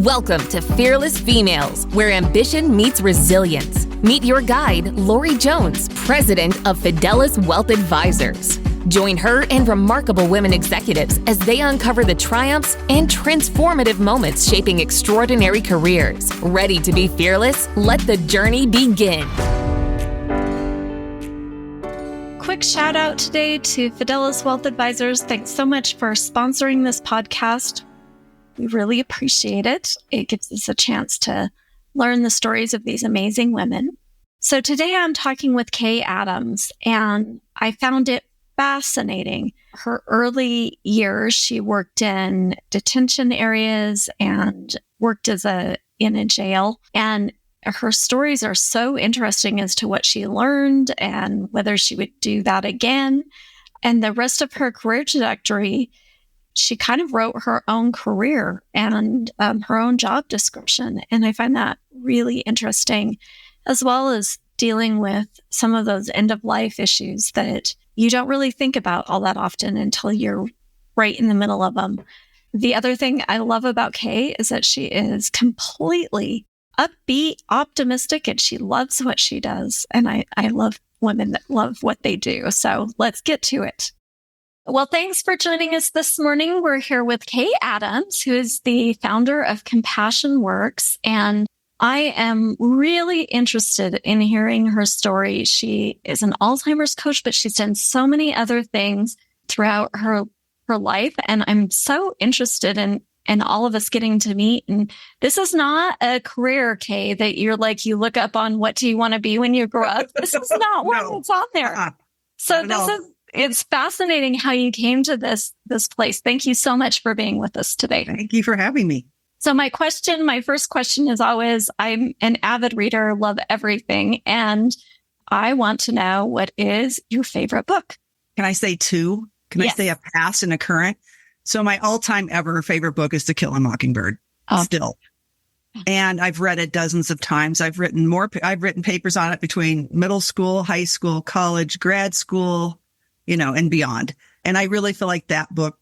Welcome to Fearless Females, where ambition meets resilience. Meet your guide, Lori Jones, president of Fidelis Wealth Advisors. Join her and remarkable women executives as they uncover the triumphs and transformative moments shaping extraordinary careers. Ready to be fearless? Let the journey begin. Quick shout out today to Fidelis Wealth Advisors. Thanks so much for sponsoring this podcast. We really appreciate it. It gives us a chance to learn the stories of these amazing women. So today I'm talking with Kay Adams, and I found it fascinating. Her early years, she worked in detention areas and worked in a jail. And her stories are so interesting as to what she learned and whether she would do that again. And the rest of her career trajectory, she kind of wrote her own career and her own job description. And I find that really interesting, as well as dealing with some of those end-of-life issues that you don't really think about all that often until you're right in the middle of them. The other thing I love about Kay is that she is completely upbeat, optimistic, and she loves what she does. And I love women that love what they do. So let's get to it. Well, thanks for joining us this morning. We're here with Kay Adams, who is the founder of Compassion Works, and I am really interested in hearing her story. She is an Alzheimer's coach, but she's done so many other things throughout her life, and I'm so interested in all of us getting to meet. And this is not a career, Kay, that you're like, you look up on what do you want to be when you grow up. This is not what's on there. So it's fascinating how you came to this place. Thank you so much for being with us today. Thank you for having me. So my first question is always, I'm an avid reader, love everything. And I want to know, what is your favorite book? Can I say two? Can I say a past and a current? So my all-time ever favorite book is To Kill a Mockingbird, still. And I've read it dozens of times. I've written papers on it between middle school, high school, college, grad school, and beyond. And I really feel like that book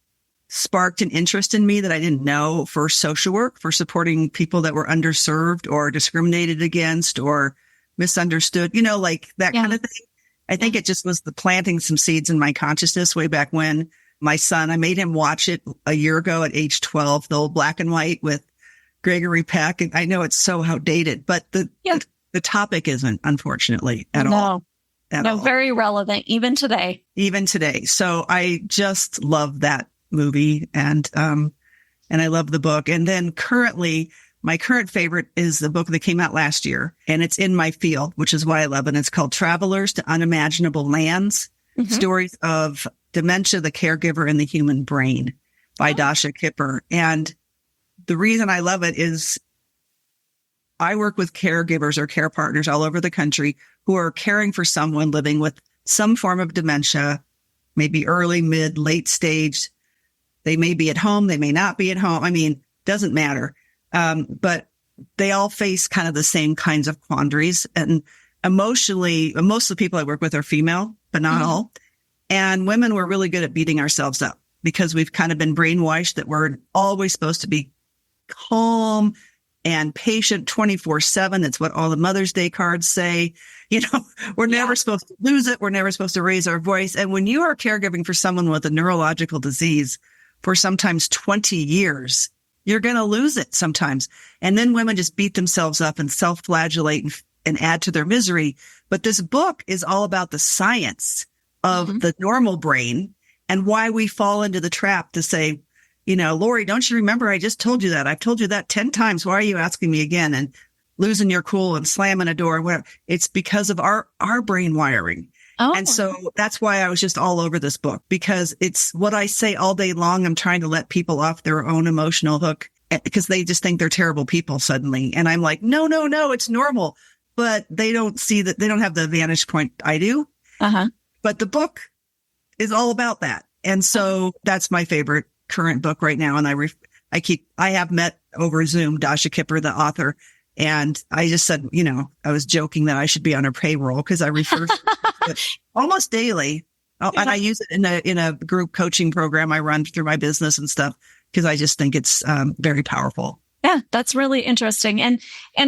sparked an interest in me that I didn't know for social work, for supporting people that were underserved or discriminated against or misunderstood, like that kind of thing. I think it just was the planting some seeds in my consciousness way back when. My son, I made him watch it a year ago at age 12, the old black and white with Gregory Peck. And I know it's so outdated, but the topic isn't, unfortunately, at all. No, very relevant, even today. So I just love that movie and I love the book. And then currently, my current favorite is the book that came out last year, and it's in my field, which is why I love it. It's called Travelers to Unimaginable Lands, Stories of Dementia, the Caregiver, and the Human Brain by Dasha Kipper. And the reason I love it is I work with caregivers or care partners all over the country who are caring for someone living with some form of dementia, maybe early, mid, late stage. They may be at home. They may not be at home. I mean, doesn't matter. But they all face kind of the same kinds of quandaries. And emotionally, most of the people I work with are female, but not all. And women, we're really good at beating ourselves up because we've kind of been brainwashed that we're always supposed to be calm and patient 24/7. It's what all the Mother's Day cards say. We're never supposed to lose it. We're never supposed to raise our voice. And when you are caregiving for someone with a neurological disease for sometimes 20 years, you're going to lose it sometimes. And then women just beat themselves up and self-flagellate and add to their misery. But this book is all about the science of the normal brain and why we fall into the trap to say, Lori, don't you remember? I just told you that. I've told you that 10 times. Why are you asking me again? And losing your cool and slamming a door. Whatever. It's because of our brain wiring. Oh. And so that's why I was just all over this book, because it's what I say all day long. I'm trying to let people off their own emotional hook because they just think they're terrible people suddenly. And I'm like, no, it's normal. But they don't see that. They don't have the vantage point I do. But the book is all about that. And so that's my favorite current book right now. And I have met over Zoom Dasha Kipper, the author. And I just said, I was joking that I should be on her payroll because I refer to it almost daily. And I use it in a group coaching program I run through my business and stuff because I just think it's very powerful. Yeah, that's really interesting, and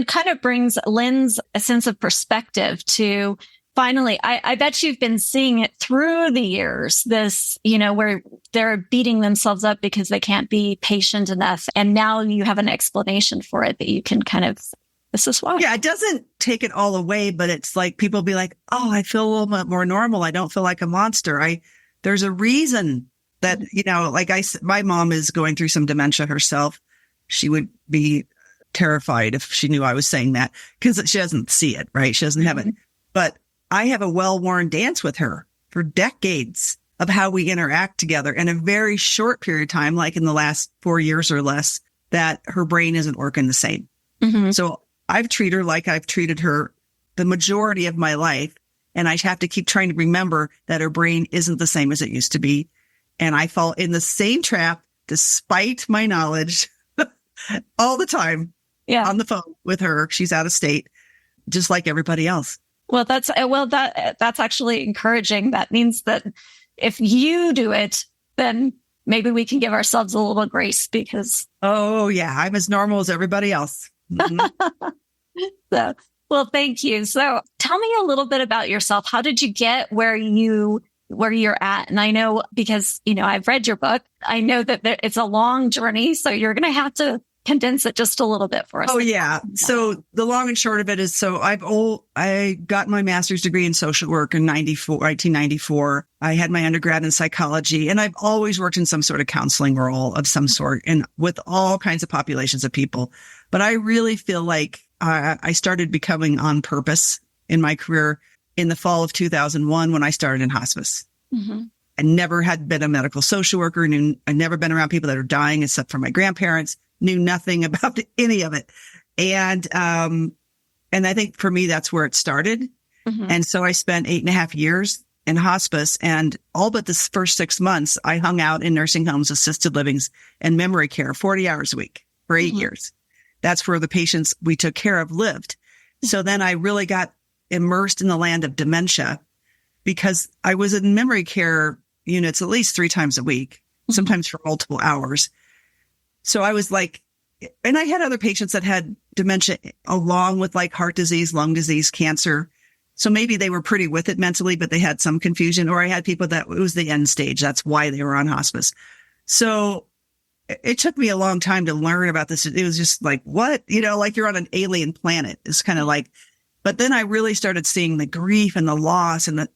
kind of lends a sense of perspective to finally. I bet you've been seeing it through the years. This, where they're beating themselves up because they can't be patient enough, and now you have an explanation for it that you can kind of. This is why. Yeah, it doesn't take it all away, but it's like people be like, "Oh, I feel a little bit more normal. I don't feel like a monster." There's a reason that my mom is going through some dementia herself. She would be terrified if she knew I was saying that because she doesn't see it, right? She doesn't have it. But I have a well-worn dance with her for decades of how we interact together in a very short period of time, like in the last 4 years or less, that her brain isn't working the same. Mm-hmm. So I've treated her like I've treated her the majority of my life. And I have to keep trying to remember that her brain isn't the same as it used to be. And I fall in the same trap despite my knowledge all the time on the phone with her. She's out of state, just like everybody else. Well, that's actually encouraging. That means that if you do it, then maybe we can give ourselves a little grace because. Oh, yeah. I'm as normal as everybody else. Mm-hmm. Well, thank you. So tell me a little bit about yourself. How did you get where you're at? And I know because, I've read your book. I know that it's a long journey. So you're going to have to condense it just a little bit for us. Oh, yeah. So the long and short of it is, I got my master's degree in social work in 1994. I had my undergrad in psychology, and I've always worked in some sort of counseling role of some sort and with all kinds of populations of people. But I really feel like I started becoming on purpose in my career in the fall of 2001 when I started in hospice. Mm-hmm. I never had been a medical social worker. I'd never been around people that are dying except for my grandparents. Knew nothing about any of it. And I think for me, that's where it started. Mm-hmm. And so I spent 8.5 years in hospice, and all but the first 6 months, I hung out in nursing homes, assisted livings, and memory care 40 hours a week for 8 years. That's where the patients we took care of lived. So then I really got immersed in the land of dementia because I was in memory care units at least 3 times a week, sometimes for multiple hours. So I was like, and I had other patients that had dementia along with like heart disease, lung disease, cancer. So maybe they were pretty with it mentally, but they had some confusion. Or I had people that it was the end stage. That's why they were on hospice. So it took me a long time to learn about this. It was just like, what? Like you're on an alien planet. It's kind of like, but then I really started seeing the grief and the loss and that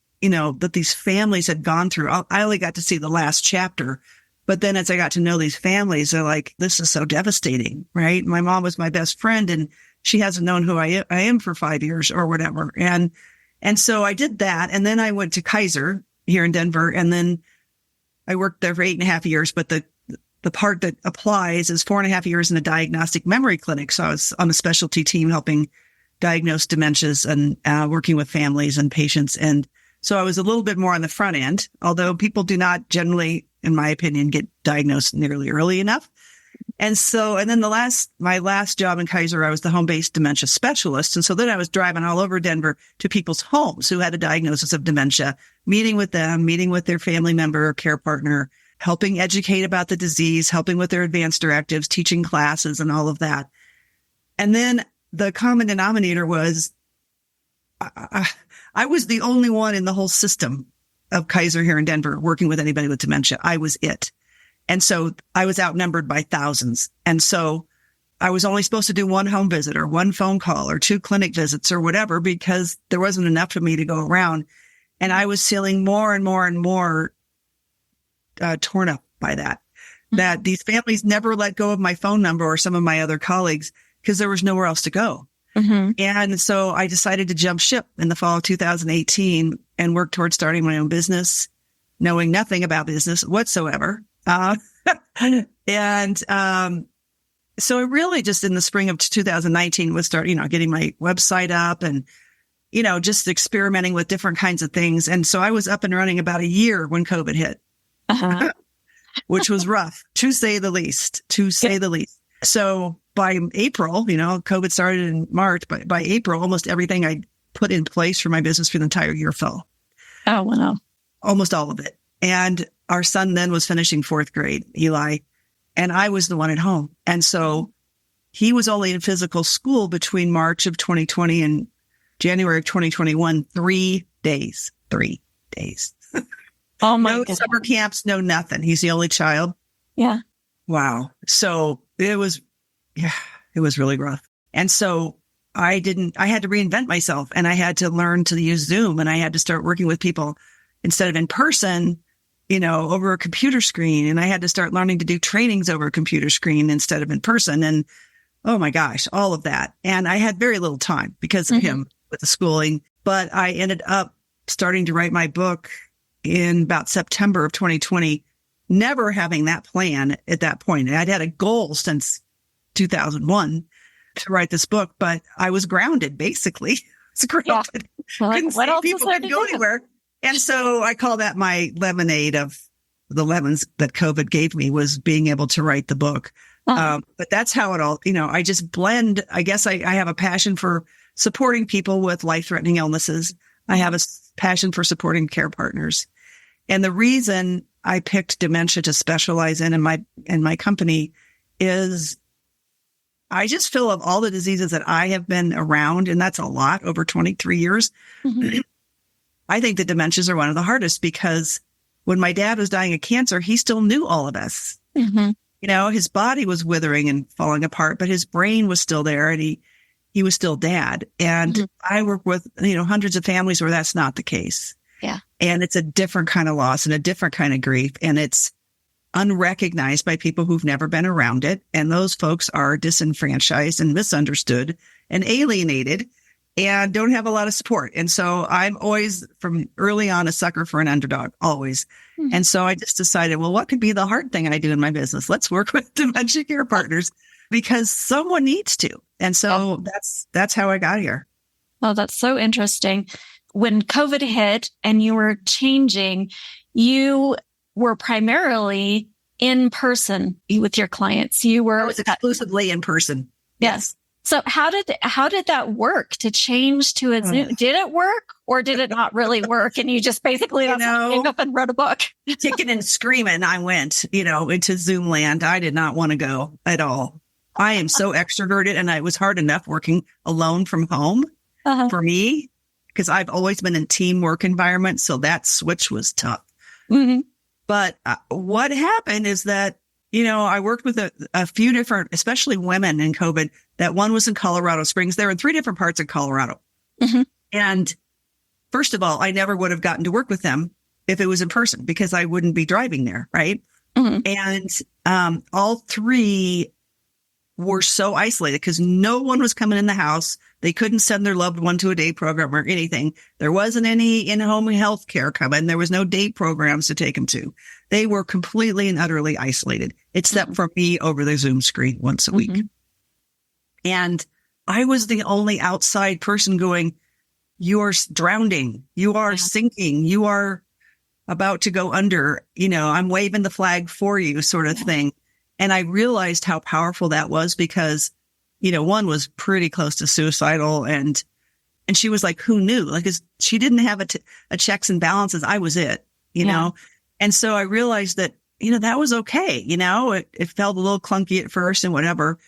these families had gone through. I only got to see the last chapter. But then as I got to know these families, they're like, this is so devastating, right? My mom was my best friend and she hasn't known who I am for 5 years or whatever. And so I did that. And then I went to Kaiser here in Denver. And then I worked there for 8.5 years. But the part that applies is 4.5 years in a diagnostic memory clinic. So I was on a specialty team helping diagnose dementias and working with families and patients. And so I was a little bit more on the front end, although people do not generally, in my opinion, get diagnosed nearly early enough. And then my last job in Kaiser, I was the home-based dementia specialist. And so then I was driving all over Denver to people's homes who had a diagnosis of dementia, meeting with them, meeting with their family member or care partner, helping educate about the disease, helping with their advanced directives, teaching classes and all of that. And then the common denominator was I was the only one in the whole system of Kaiser here in Denver working with anybody with dementia. I was it. And so I was outnumbered by thousands. And so I was only supposed to do 1 home visit or 1 phone call or 2 clinic visits or whatever, because there wasn't enough of me to go around. And I was feeling more and more and more torn up by that, that these families never let go of my phone number or some of my other colleagues because there was nowhere else to go. Mm-hmm. And so I decided to jump ship in the fall of 2018 and work towards starting my own business, knowing nothing about business whatsoever. So it really just in the spring of 2019 was getting my website up and, just experimenting with different kinds of things. And so I was up and running about a year when COVID hit, which was rough, to say the least. So by April, COVID started in March, but by April, almost everything I put in place for my business for the entire year fell. Oh, wow. Almost all of it. And our son then was finishing 4th grade, Eli, and I was the one at home. And so he was only in physical school between March of 2020 and January of 2021, 3 days. 3 days. Oh my No goodness. summer camps, no nothing. He's the only child. Yeah. Wow. So it was really rough. And so I had to reinvent myself, and I had to learn to use Zoom, and I had to start working with people instead of in person, over a computer screen. And I had to start learning to do trainings over a computer screen instead of in person. And oh my gosh, all of that. And I had very little time because of him with the schooling, but I ended up starting to write my book in about September of 2020, never having that plan at that point. I'd had a goal since 2001 to write this book, but I was grounded, basically. It's grounded. Well, Couldn't what see else people, is there couldn't to go do? anywhere. And so I call that my lemonade of the lemons that COVID gave me, was being able to write the book. But that's how it all, I just blend. I guess I have a passion for supporting people with life-threatening illnesses. I have a passion for supporting care partners. And the reason I picked dementia to specialize in my company is I just feel of all the diseases that I have been around, and that's a lot, over 23 years, I think the dementias are one of the hardest, because when my dad was dying of cancer, he still knew all of us. His body was withering and falling apart, but his brain was still there, and he was still dad. And I work with, hundreds of families where that's not the case. Yeah. And it's a different kind of loss and a different kind of grief. And it's unrecognized by people who've never been around it. And those folks are disenfranchised and misunderstood and alienated and don't have a lot of support. And so I'm always, from early on, a sucker for an underdog, always. And so I just decided, well, what could be the hard thing I do in my business? Let's work with dementia care partners, because someone needs to. And so that's how I got here. Oh, that's so interesting. When COVID hit and you were changing, you were primarily in person with your clients. I was exclusively in person. Yes. So how did that work to change to a Zoom? Did it work, or did it not really work? And you just basically came up and wrote a book. Kicking and screaming, I went, into Zoom land. I did not want to go at all. I am so extroverted, and it was hard enough working alone from home for me, because I've always been in teamwork environments. So that switch was tough. But what happened is that, I worked with a few different, especially women in COVID. That one was in Colorado Springs. They're in 3 different parts of Colorado. And first of all, I never would have gotten to work with them if it was in person, because I wouldn't be driving there. Right. And all 3 were so isolated because no one was coming in the house. They couldn't send their loved one to a day program or anything. There wasn't any in-home health care coming. There was no day programs to take them to. They were completely and utterly isolated, except for me over the Zoom screen once a week. And I was the only outside person going, you are drowning. You are sinking. You are about to go under. I'm waving the flag for you, sort of thing. And I realized how powerful that was, because, one was pretty close to suicidal, and she was like, who knew? Like, she didn't have a checks and balances. I was it, know? And so I realized that, that was okay. It felt a little clunky at first and whatever.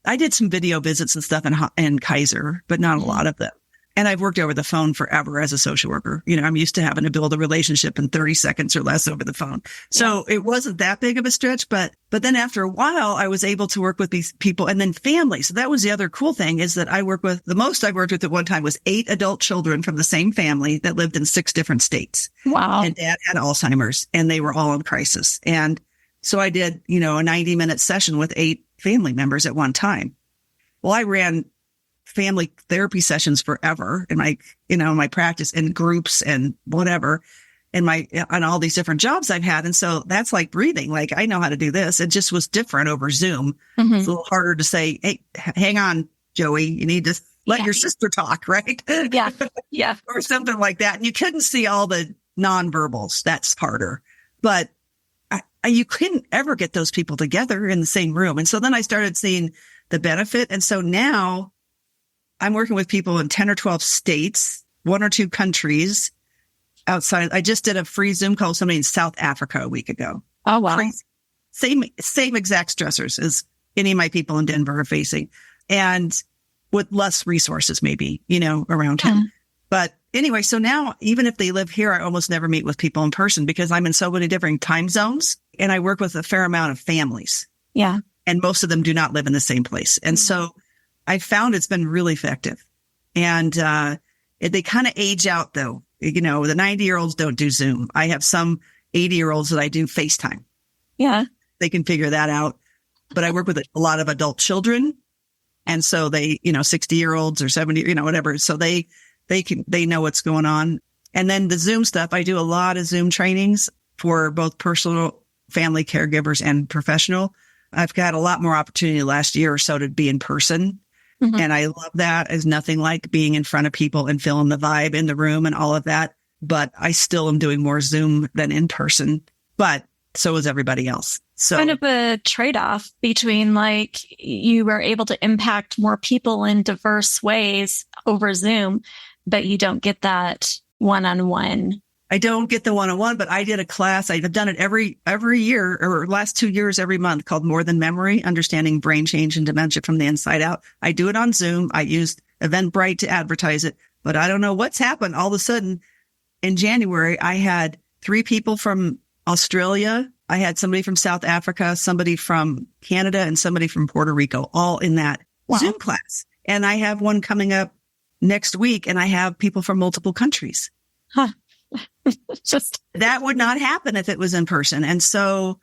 I did some video visits and stuff in Kaiser, but not a lot of them. And I've worked over the phone forever as a social worker. I'm used to having to build a relationship in 30 seconds or less over the phone. So it wasn't that big of a stretch, but then after a while, I was able to work with these people, and then families. So that was the other cool thing, is that the most I worked with at one time was 8 adult children from the same family that lived in 6 different states. Wow. And dad had Alzheimer's, and they were all in crisis. And so I did, a 90-minute session with 8 family members at one time. Well, I ran family therapy sessions forever in my practice, and groups and whatever, and on all these different jobs I've had. And so that's like breathing. Like, I know how to do this. It just was different over Zoom. It's a little harder to say, hey, hang on, Joey, you need to let your sister talk, right? Yeah. Or something like that. And you couldn't see all the nonverbals. That's harder. But you couldn't ever get those people together in the same room. And so then I started seeing the benefit. And so now I'm working with people in 10 or 12 states, 1 or 2 countries outside. I just did a free Zoom call with somebody in South Africa a week ago. Oh, wow. Crazy. Same exact stressors as, any of my people in Denver are facing, and with less resources, maybe, around him. But anyway, so now even if they live here, I almost never meet with people in person because I'm in so many different time zones and I work with a fair amount of families. Yeah. And most of them do not live in the same place. And so I found it's been really effective. And they kind of age out, though. The 90-year-olds don't do Zoom. I have some 80-year-olds that I do FaceTime. Yeah. They can figure that out. But I work with a lot of adult children. And so they, 60-year-olds or 70, whatever. So they know what's going on. And then the Zoom stuff, I do a lot of Zoom trainings for both personal family caregivers and professional. I've got a lot more opportunity last year or so to be in person. And I love that. It's nothing like being in front of people and feeling the vibe in the room and all of that. But I still am doing more Zoom than in person. But so is everybody else. So kind of a trade-off between like you were able to impact more people in diverse ways over Zoom, but you don't get that one-on-one. I don't get the one-on-one, but I did a class. I've done it every year or last 2 years, every month, called More Than Memory, Understanding Brain Change and Dementia from the Inside Out. I do it on Zoom. I used Eventbrite to advertise it, but I don't know what's happened. All of a sudden in January, I had 3 people from Australia. I had somebody from South Africa, somebody from Canada, and somebody from Puerto Rico, all in that Zoom class. And I have one coming up next week, and I have people from multiple countries. Just that would not happen if it was in person. And so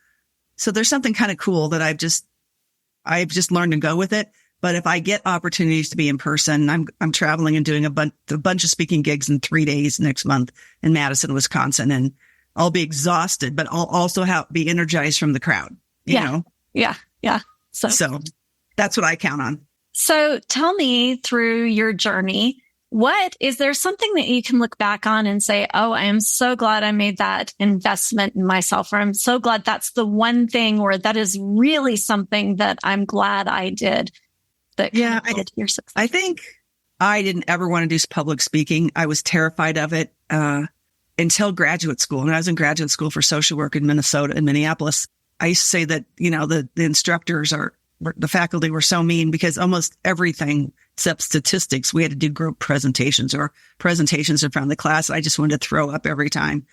there's something kind of cool that I've just learned to go with it. But if I get opportunities to be in person, I'm traveling and doing a bunch of speaking gigs in 3 days next month in Madison, Wisconsin, and I'll be exhausted, but I'll also be energized from the crowd. You know? Yeah. So that's what I count on. So tell me, through your journey, is there something that you can look back on and say, oh, I am so glad I made that investment in myself, or I'm so glad that's the one thing, or that is really something that I'm glad I did that contributed to your success? I think I didn't ever want to do public speaking. I was terrified of it until graduate school. And I was in graduate school for social work in Minneapolis. I used to say that, the instructors the faculty were so mean because almost everything except statistics, we had to do group presentations or presentations in front of the class. I just wanted to throw up every time.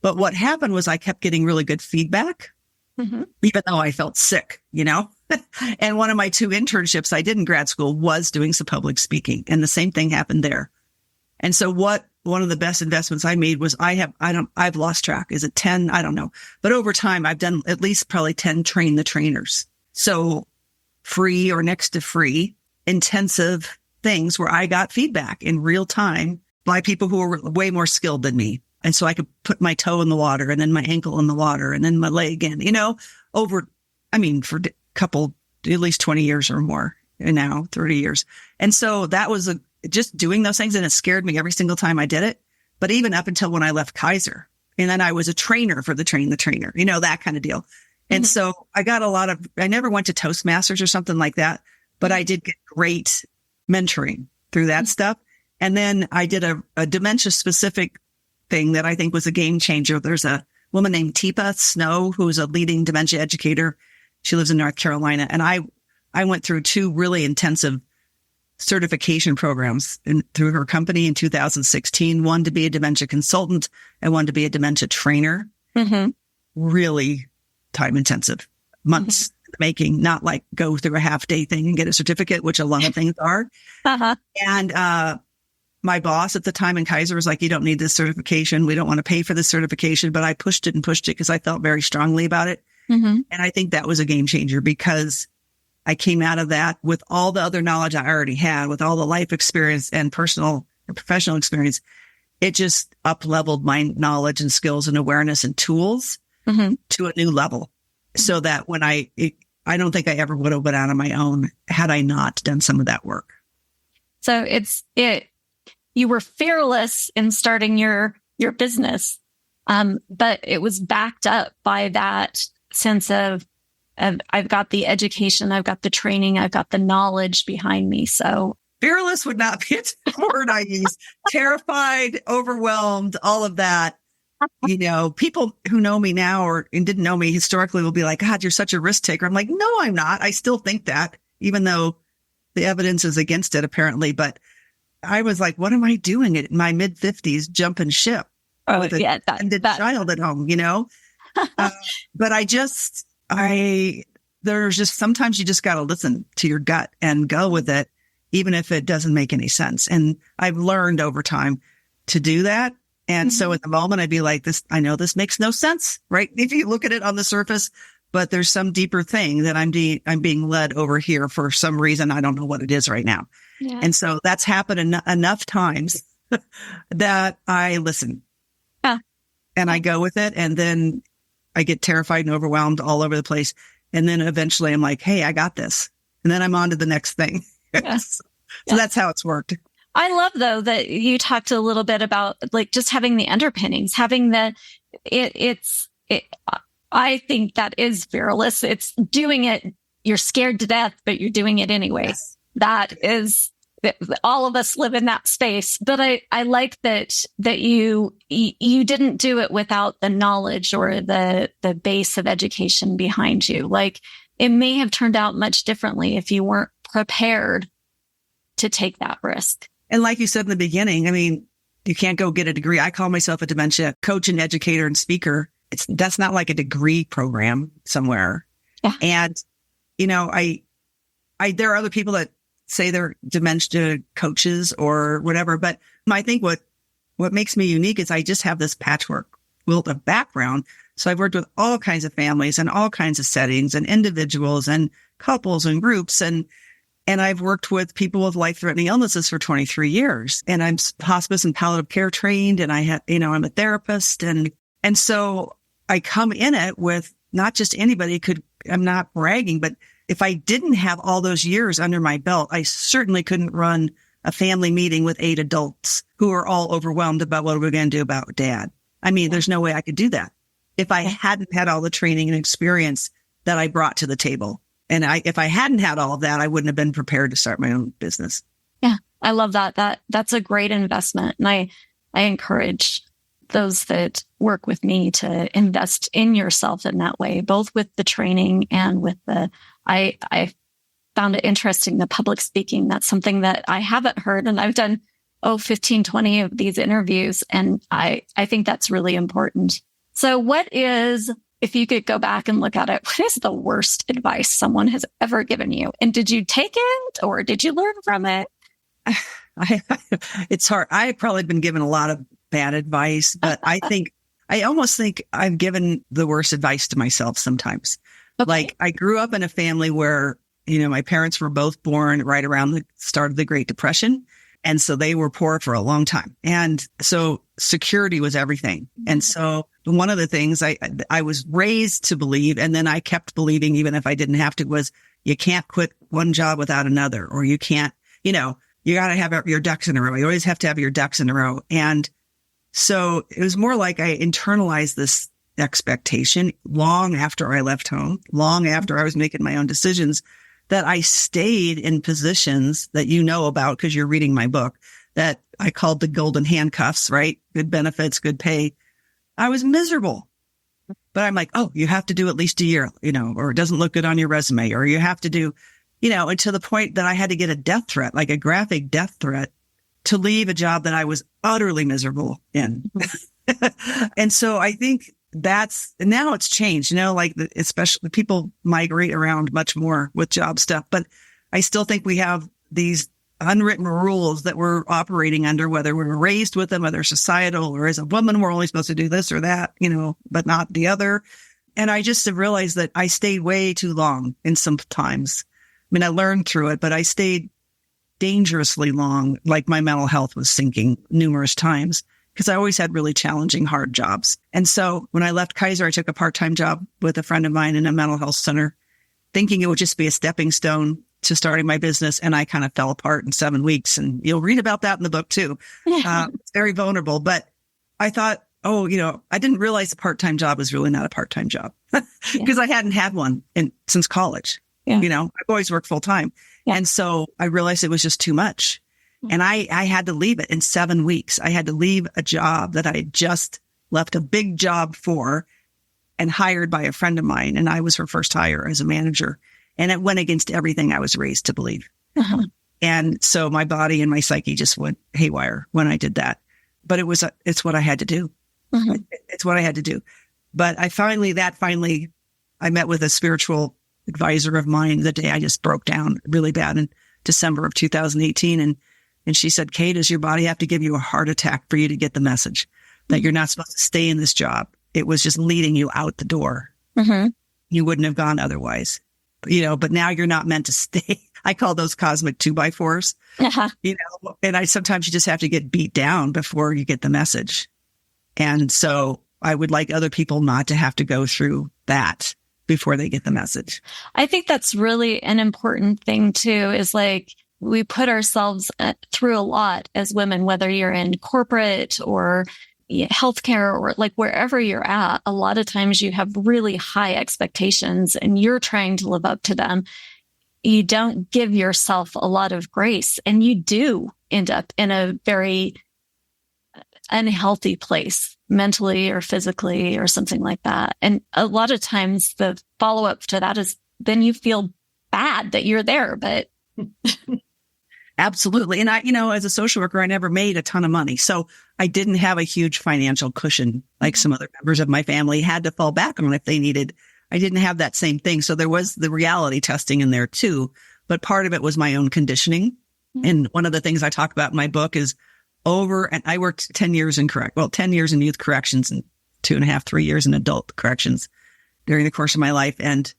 But what happened was I kept getting really good feedback, even though I felt sick, And one of my 2 internships I did in grad school was doing some public speaking, and the same thing happened there. And so one of the best investments I made was I've lost track. Is it 10? I don't know. But over time, I've done at least probably 10 train the trainers. So free or next to free intensive things where I got feedback in real time by people who were way more skilled than me. And so I could put my toe in the water and then my ankle in the water and then my leg in, for a couple, at least 20 years or more, and now 30 years. And so that was just doing those things, and it scared me every single time I did it. But even up until when I left Kaiser, and then I was a trainer for the Train the Trainer, that kind of deal. And so I got I never went to Toastmasters or something like that, but I did get great mentoring through that stuff. And then I did a dementia specific thing that I think was a game changer. There's a woman named Teepa Snow, who's a leading dementia educator. She lives in North Carolina. And I went through 2 really intensive certification programs through her company in 2016, one to be a dementia consultant and one to be a dementia trainer. Really time intensive, months making, not like go through a half-day thing and get a certificate, which a lot of things are. And my boss at the time in Kaiser was like, you don't need this certification. We don't want to pay for this certification. But I pushed it because I felt very strongly about it. And I think that was a game changer because I came out of that with all the other knowledge I already had, with all the life experience and personal and professional experience. It just up-leveled my knowledge and skills and awareness and tools to a new level, so that when I don't think I ever would have went out on my own had I not done some of that work. So you were fearless in starting your business, but it was backed up by that sense of I've got the education, I've got the training, I've got the knowledge behind me. So fearless would not be a word I use. Terrified, overwhelmed, all of that. People who know me now and didn't know me historically will be like, God, you're such a risk taker. I'm like, no, I'm not. I still think that, even though the evidence is against it, apparently. But I was like, what am I doing in my mid 50s jumping ship with a child at home, But there's just sometimes you just got to listen to your gut and go with it, even if it doesn't make any sense. And I've learned over time to do that. And so at the moment I'd be like, I know this makes no sense, right? If you look at it on the surface, but there's some deeper thing that I'm being led over here for some reason. I don't know what it is right now. Yeah. And so that's happened enough times that I listen and I go with it. And then I get terrified and overwhelmed all over the place. And then eventually I'm like, hey, I got this. And then I'm on to the next thing. So that's how it's worked. I love, though, that you talked a little bit about like just having the underpinnings, having I think that is fearless. It's doing it. You're scared to death, but you're doing it anyway. Yes. That is, all of us live in that space. But I like that you didn't do it without the knowledge or the base of education behind you. Like, it may have turned out much differently if you weren't prepared to take that risk. And like you said in the beginning, I mean, you can't go get a degree. I call myself a dementia coach and educator and speaker. That's not like a degree program somewhere. Yeah. And, there are other people that say they're dementia coaches or whatever. But I think what makes me unique is I just have this patchwork quilt of background. So I've worked with all kinds of families and all kinds of settings and individuals and couples and groups. And I've worked with people with life-threatening illnesses for 23 years. And I'm hospice and palliative care trained. And I'm a therapist. And so I come in it with not just anybody I'm not bragging, but if I didn't have all those years under my belt, I certainly couldn't run a family meeting with 8 adults who are all overwhelmed about what we're going to do about dad. I mean, there's no way I could do that if I hadn't had all the training and experience that I brought to the table. And if I hadn't had all of that, I wouldn't have been prepared to start my own business. Yeah, I love that. That's a great investment. And I encourage those that work with me to invest in yourself in that way, both with the training and with I found it interesting, the public speaking. That's something that I haven't heard. And I've done, 15, 20 of these interviews. And I think that's really important. So if you could go back and look at it, what is the worst advice someone has ever given you? And did you take it or did you learn from it? It's hard. I've probably been given a lot of bad advice, but I almost think I've given the worst advice to myself sometimes. Okay. Like, I grew up in a family where, my parents were both born right around the start of the Great Depression. And so they were poor for a long time. And so security was everything. And so one of the things I was raised to believe, and then I kept believing, even if I didn't have to, was you can't quit one job without another, or you can't, you got to have your ducks in a row. You always have to have your ducks in a row. And so it was more like I internalized this expectation long after I left home, long after I was making my own decisions, that I stayed in positions that about because you're reading my book, that I called the golden handcuffs, right? Good benefits, good pay. I was miserable. But I'm like, you have to do at least a year, or it doesn't look good on your resume, or you have to do, and to the point that I had to get a death threat, like a graphic death threat, to leave a job that I was utterly miserable in. And so I think now it's changed, especially people migrate around much more with job stuff, but I still think we have these unwritten rules that we're operating under, whether we're raised with them, whether societal, or as a woman, we're only supposed to do this or that, but not the other. And I just have realized that I stayed way too long in some times. I mean, I learned through it, but I stayed dangerously long, like my mental health was sinking numerous times, because I always had really challenging, hard jobs. And so when I left Kaiser, I took a part-time job with a friend of mine in a mental health center, thinking it would just be a stepping stone to starting my business. And I kind of fell apart in 7 weeks. And you'll read about that in the book too. It's very vulnerable. But I thought, I didn't realize a part-time job was really not a part-time job because I hadn't had one since college. Yeah. I've always worked full time. Yeah. And so I realized it was just too much. And I had to leave it in 7 weeks. I had to leave a job that I had just left a big job for and hired by a friend of mine. And I was her first hire as a manager. And it went against everything I was raised to believe. Uh-huh. And so my body and my psyche just went haywire when I did that. But it's what I had to do. Uh-huh. It's what I had to do. But I met with a spiritual advisor of mine the day I just broke down really bad in December of 2018. And she said, Kate, does your body have to give you a heart attack for you to get the message that you're not supposed to stay in this job? It was just leading you out the door. Uh-huh. You wouldn't have gone otherwise, but now you're not meant to stay. I call those cosmic 2x4s, Uh-huh. And sometimes you just have to get beat down before you get the message. And so I would like other people not to have to go through that before they get the message. I think that's really an important thing too, is like we put ourselves through a lot as women, whether you're in corporate or healthcare or like wherever you're at. A lot of times you have really high expectations and you're trying to live up to them. You don't give yourself a lot of grace, and you do end up in a very unhealthy place mentally or physically or something like that. And a lot of times the follow-up to that is then you feel bad that you're there, but absolutely. And I, as a social worker, I never made a ton of money. So I didn't have a huge financial cushion like some other members of my family had to fall back on if they needed. I didn't have that same thing. So there was the reality testing in there too. But part of it was my own conditioning. Mm-hmm. And one of the things I talk about in my book is and I worked 10 years in 10 years in youth corrections and 2.5, 3 years in adult corrections during the course of my life. And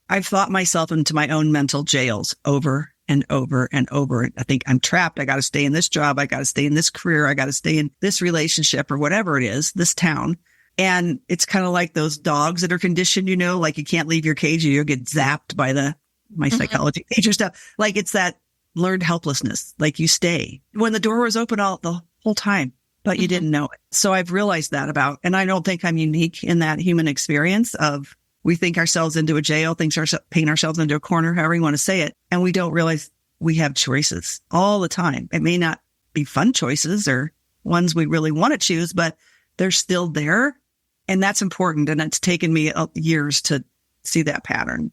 I've thought myself into my own mental jails over and over and over. I think I'm trapped. I got to stay in this job. I got to stay in this career. I got to stay in this relationship or whatever it is, this town. And it's kind of like those dogs that are conditioned, like you can't leave your cage or you'll get zapped by my psychology major stuff. Like it's that learned helplessness. Like you stay when the door was open the whole time, but you didn't know it. So I've realized that and I don't think I'm unique in that human experience of we think ourselves into a jail, paint ourselves into a corner, however you want to say it. And we don't realize we have choices all the time. It may not be fun choices or ones we really want to choose, but they're still there. And that's important. And it's taken me years to see that pattern.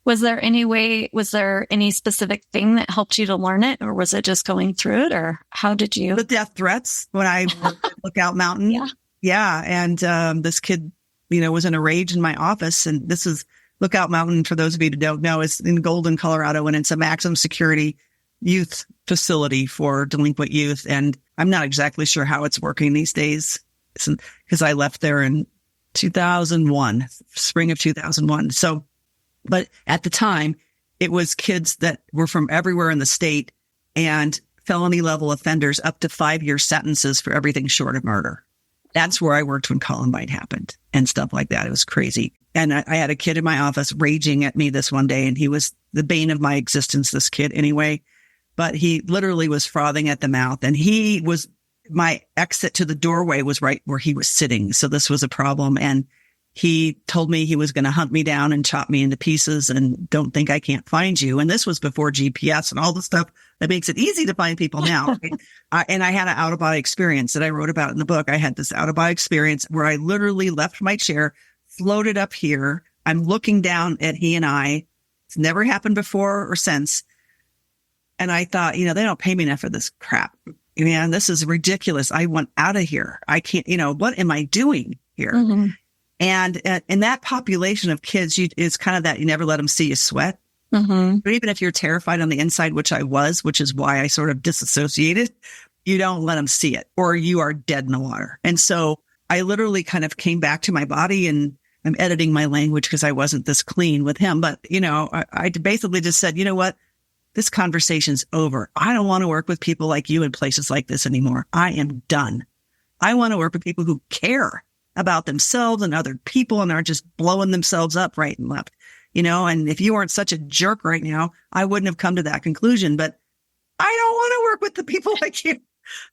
Was there any specific thing that helped you to learn it, or was it just going through it, or how did you? The death threats when I worked at Lookout Mountain. Yeah. Yeah. And this kid, was in a rage in my office. And this is Lookout Mountain, for those of you who don't know, is in Golden, Colorado, and it's a maximum security youth facility for delinquent youth. And I'm not exactly sure how it's working these days because I left there in 2001, spring of 2001. So, but at the time, it was kids that were from everywhere in the state and felony level offenders up to 5-year sentences for everything short of murder. That's where I worked when Columbine happened and stuff like that. It was crazy. And I had a kid in my office raging at me this one day, and he was the bane of my existence, this kid anyway. But he literally was frothing at the mouth, and my exit to the doorway was right where he was sitting. So this was a problem. And he told me he was going to hunt me down and chop me into pieces and don't think I can't find you. And this was before GPS and all the stuff that makes it easy to find people now. And I had an out-of-body experience that I wrote about in the book. I had this out-of-body experience where I literally left my chair, floated up here. I'm looking down at he and I. It's never happened before or since. And I thought, they don't pay me enough for this crap. Man, this is ridiculous. I want out of here. I can't, what am I doing here? Mm-hmm. And in that population of kids, it's kind of that you never let them see you sweat. Mm-hmm. But even if you're terrified on the inside, which I was, which is why I sort of disassociated, you don't let them see it or you are dead in the water. And so I literally kind of came back to my body, and I'm editing my language because I wasn't this clean with him. But, I basically just said, you know what? This conversation's over. I don't want to work with people like you in places like this anymore. I am done. I want to work with people who care about themselves and other people and are just blowing themselves up right and left, and if you weren't such a jerk right now, I wouldn't have come to that conclusion, but I don't want to work with the people like you.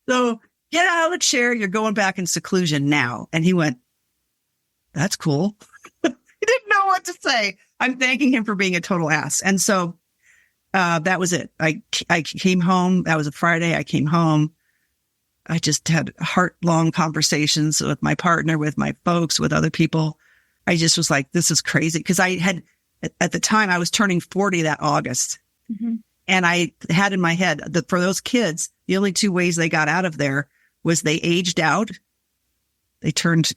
So get out of the chair. You're going back in seclusion now. And he went, that's cool. He didn't know what to say. I'm thanking him for being a total ass. And so that was it. I came home. That was a Friday. I came home. I just had heart-long conversations with my partner, with my folks, with other people. I just was like, this is crazy. Because I had, at the time, I was turning 40 that August. Mm-hmm. And I had in my head that for those kids, the only two ways they got out of there was they aged out. They turned,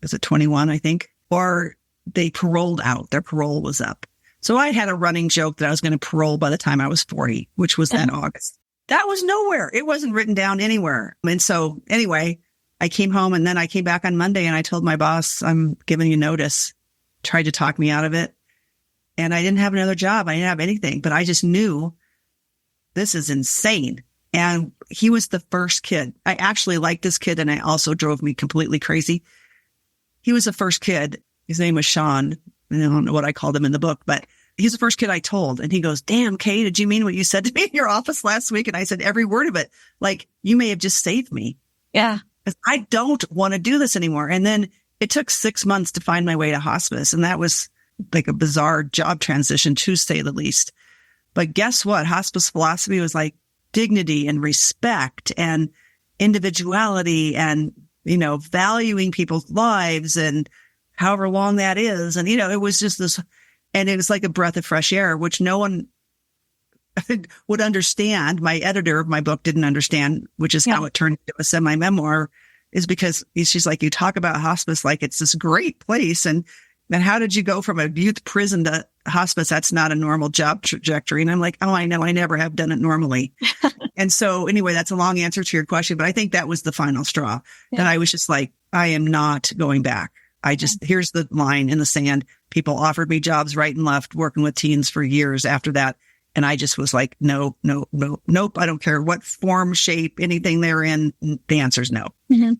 was it 21, I think? Or they paroled out. Their parole was up. So I had a running joke that I was going to parole by the time I was 40, which was that August. That was nowhere. It wasn't written down anywhere. And so anyway, I came home and then I came back on Monday and I told my boss, I'm giving you notice, tried to talk me out of it. And I didn't have another job. I didn't have anything, but I just knew this is insane. And he was the first kid. I actually liked this kid and it also drove me completely crazy. He was the first kid. His name was Sean. I don't know what I called him in the book, but he's the first kid I told. And he goes, damn, Kay, did you mean what you said to me in your office last week? And I said, every word of it. Like, you may have just saved me. Yeah. I don't want to do this anymore. And then it took 6 months to find my way to hospice. And that was like a bizarre job transition, to say the least. But guess what? Hospice philosophy was like dignity and respect and individuality and, valuing people's lives and however long that is. And, it was just this, and it was like a breath of fresh air, which no one would understand. My editor of my book didn't understand, which is how it turned into a semi-memoir, is because she's like, you talk about hospice like it's this great place. And how did you go from a youth prison to hospice? That's not a normal job trajectory. And I'm like, oh, I know. I never have done it normally. And so anyway, that's a long answer to your question, but I think that was the final straw that I was just like, I am not going back. Here's the line in the sand. People offered me jobs right and left, working with teens for years after that. And I just was like, no, nope. I don't care what form, shape, anything they're in. The answer is no. Mm-hmm.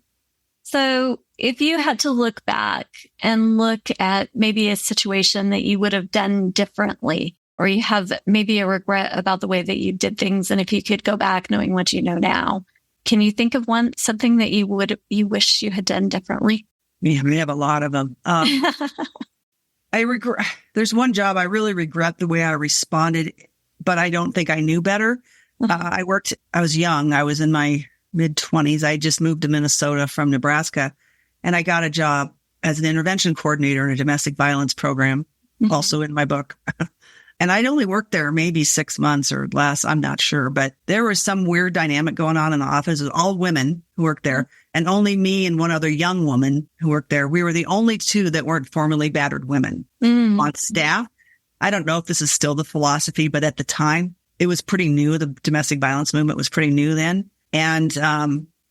So if you had to look back and look at maybe a situation that you would have done differently, or you have maybe a regret about the way that you did things, and if you could go back knowing what you know now, can you think of something that you wish you had done differently? Yeah, we have a lot of them. There's one job I really regret the way I responded, but I don't think I knew better. I was young. I was in my mid-20s. I just moved to Minnesota from Nebraska, and I got a job as an intervention coordinator in a domestic violence program, also in my book. And I'd only worked there maybe 6 months or less. I'm not sure, but there was some weird dynamic going on in the office. It was all women who worked there, and only me and one other young woman who worked there. We were the only two that weren't formerly battered women on staff. I don't know if this is still the philosophy, but at the time it was pretty new. The domestic violence movement was pretty new then, and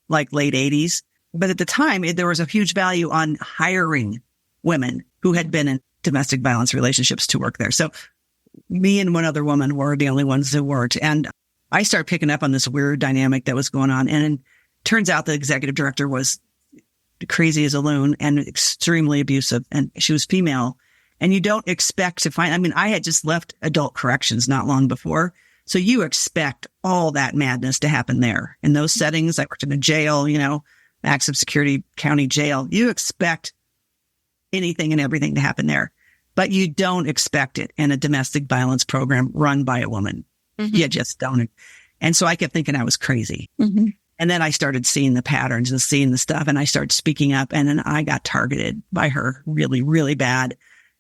like late 80s. But at the time, there was a huge value on hiring women who had been in domestic violence relationships to work there. So me and one other woman were the only ones who weren't. And I started picking up on this weird dynamic that was going on. And it turns out the executive director was crazy as a loon and extremely abusive. And she was female. And you don't expect to find, I had just left adult corrections not long before. So you expect all that madness to happen there. In those settings, I worked in a jail, maximum security county jail. You expect anything and everything to happen there. But you don't expect it in a domestic violence program run by a woman. Mm-hmm. You just don't. And so I kept thinking I was crazy. Mm-hmm. And then I started seeing the patterns and seeing the stuff, and I started speaking up, and then I got targeted by her really, really bad.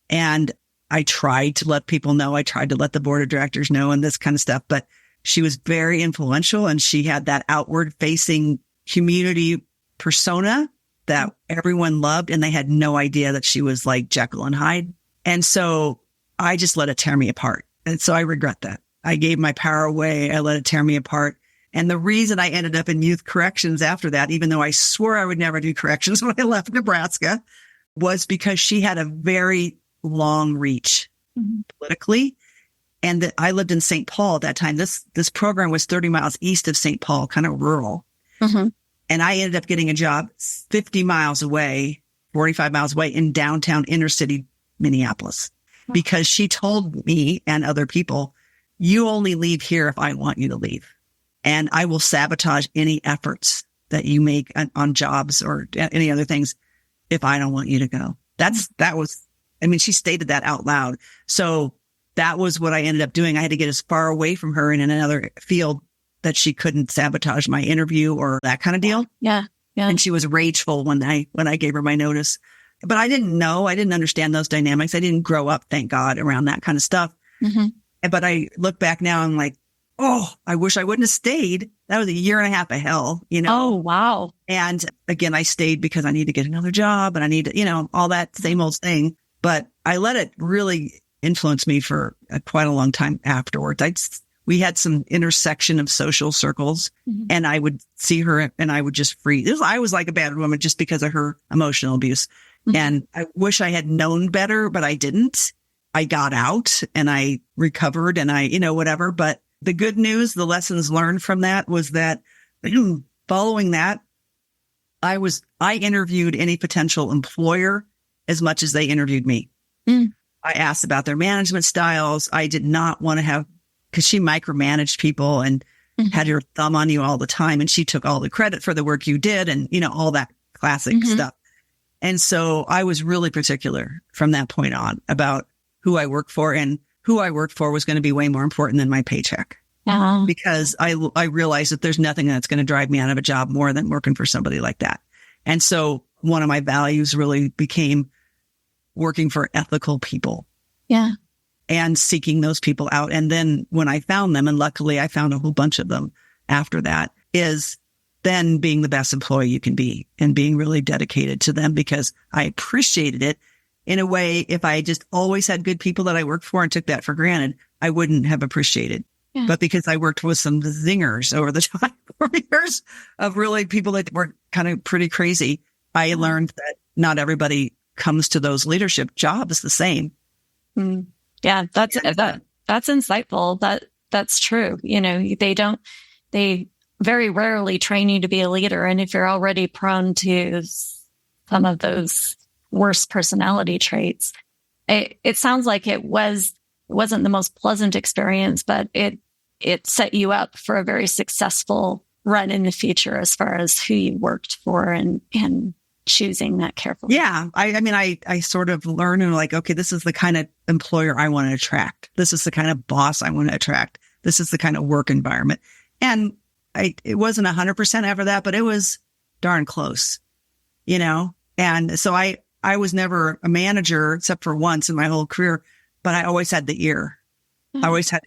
And I tried to let people know. I tried to let the board of directors know and this kind of stuff. But she was very influential, and she had that outward facing community persona that everyone loved. And they had no idea that she was like Jekyll and Hyde. And so I just let it tear me apart. And so I regret that. I gave my power away. I let it tear me apart. And the reason I ended up in youth corrections after that, even though I swore I would never do corrections when I left Nebraska, was because she had a very long reach politically. And that I lived in St. Paul at that time. This program was 30 miles east of St. Paul, kind of rural. Mm-hmm. And I ended up getting a job 50 miles away, 45 miles away in downtown inner city Minneapolis, because she told me and other people, you only leave here if I want you to leave. And I will sabotage any efforts that you make on jobs or any other things if I don't want you to go. She stated that out loud. So that was what I ended up doing. I had to get as far away from her and in another field that she couldn't sabotage my interview or that kind of deal. Yeah. Yeah. And she was rageful when I gave her my notice. But I didn't know. I didn't understand those dynamics. I didn't grow up, thank God, around that kind of stuff. Mm-hmm. But I look back now and I'm like, oh, I wish I wouldn't have stayed. That was a year and a half of hell, Oh, wow. And again, I stayed because I need to get another job and I need to, all that same old thing. But I let it really influence me for quite a long time afterwards. We had some intersection of social circles, and I would see her and I would just freeze. I was like a bad woman just because of her emotional abuse. And I wish I had known better, but I didn't. I got out and I recovered and I, whatever. But the good news, the lessons learned from that was that following that, I interviewed any potential employer as much as they interviewed me. I asked about their management styles. I did not want to have, because she micromanaged people and had her thumb on you all the time. And she took all the credit for the work you did and, all that classic stuff. And so I was really particular from that point on about who I worked for, and who I worked for was going to be way more important than my paycheck. Because I realized that there's nothing that's going to drive me out of a job more than working for somebody like that. And so one of my values really became working for ethical people. Yeah. And seeking those people out. And then when I found them, and luckily I found a whole bunch of them after that, is then being the best employee you can be and being really dedicated to them, because I appreciated it. In a way, if I just always had good people that I worked for and took that for granted, I wouldn't have appreciated. Yeah. But because I worked with some zingers over the time, 4 years of really people that were kind of pretty crazy, I learned that not everybody comes to those leadership jobs the same. Yeah, that's insightful. That's true. They very rarely train you to be a leader. And if you're already prone to some of those worst personality traits, it sounds like it wasn't the most pleasant experience, but it set you up for a very successful run in the future as far as who you worked for and choosing that carefully. Yeah. I sort of learned and like, okay, this is the kind of employer I want to attract. This is the kind of boss I want to attract. This is the kind of work environment. And it wasn't 100% after that, but it was darn close, And so I was never a manager except for once in my whole career, but I always had the ear. I always had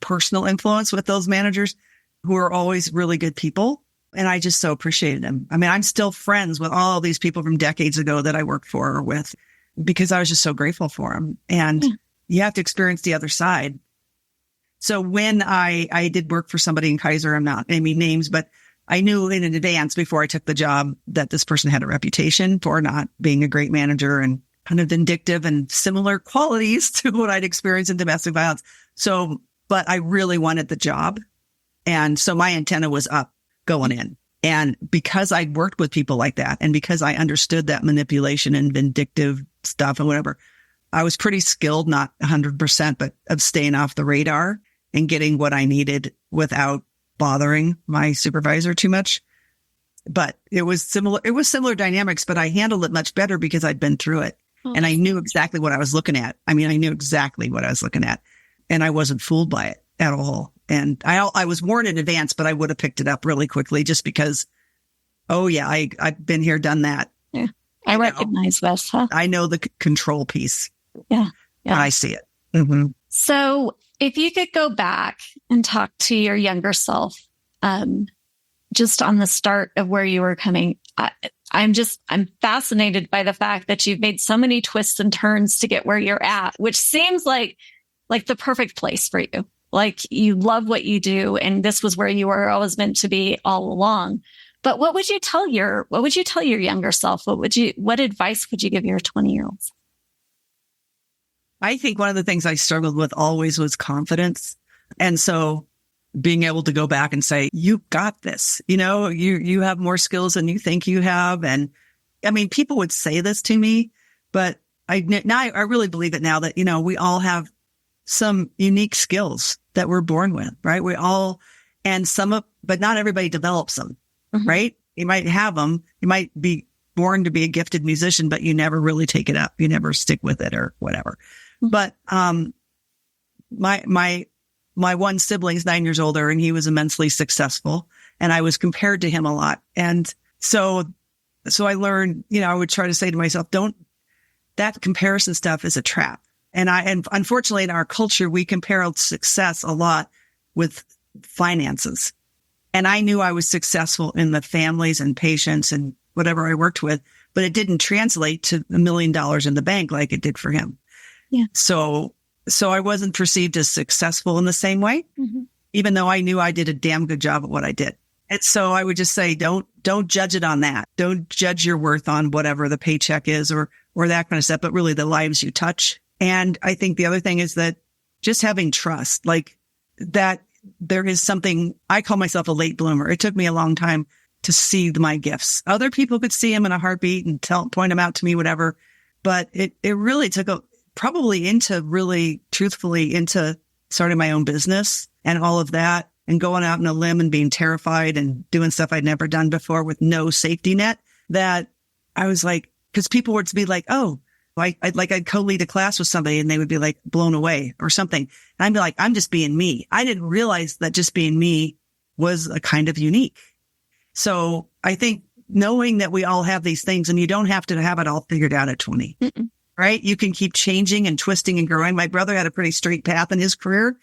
personal influence with those managers who are always really good people. And I just so appreciated them. I'm still friends with all these people from decades ago that I worked for or with, because I was just so grateful for them. And you have to experience the other side. So when I did work for somebody in Kaiser, I'm not naming names, but I knew in advance before I took the job that this person had a reputation for not being a great manager and kind of vindictive and similar qualities to what I'd experienced in domestic violence. So, but I really wanted the job. And so my antenna was up going in. And because I'd worked with people like that, and because I understood that manipulation and vindictive stuff and whatever, I was pretty skilled, not 100%, but of staying off the radar and getting what I needed without bothering my supervisor too much. But it was similar dynamics, but I handled it much better because I'd been through it. And I knew exactly what I was looking at. I knew exactly what I was looking at, and I wasn't fooled by it at all. And I was warned in advance, but I would have picked it up really quickly just because, oh yeah, I've been here, done that. Yeah. I recognize this, huh? I know the control piece. Yeah. I see it. Mm-hmm. So if you could go back and talk to your younger self, just on the start of where you were coming, I'm fascinated by the fact that you've made so many twists and turns to get where you're at, which seems like the perfect place for you. Like you love what you do, and this was where you were always meant to be all along. But what would you tell your younger self? What advice would you give your 20-year-olds? I think one of the things I struggled with always was confidence. And so being able to go back and say, you got this, you have more skills than you think you have. And people would say this to me, but I really believe it now that, we all have some unique skills that we're born with, right? But not everybody develops them, right? You might have them. You might be born to be a gifted musician, but you never really take it up. You never stick with it or whatever. But, my my one sibling's 9 years older and he was immensely successful and I was compared to him a lot. And so I learned, I would try to say to myself, that comparison stuff is a trap. And unfortunately in our culture, we compare success a lot with finances. And I knew I was successful in the families and patients and whatever I worked with, but it didn't translate to $1 million in the bank like it did for him. Yeah. So I wasn't perceived as successful in the same way, even though I knew I did a damn good job at what I did. And so I would just say, don't judge it on that. Don't judge your worth on whatever the paycheck is or that kind of stuff, but really the lives you touch. And I think the other thing is that just having trust, like that there is something, I call myself a late bloomer. It took me a long time to see my gifts. Other people could see them in a heartbeat and point them out to me, whatever. But it really took probably into starting my own business and all of that and going out on a limb and being terrified and doing stuff I'd never done before with no safety net, that I was like, because people would be like, oh, I'd co-lead a class with somebody and they would be like blown away or something. And I'd be like, I'm just being me. I didn't realize that just being me was a kind of unique. So I think knowing that we all have these things and you don't have to have it all figured out at 20, right? You can keep changing and twisting and growing. My brother had a pretty straight path in his career,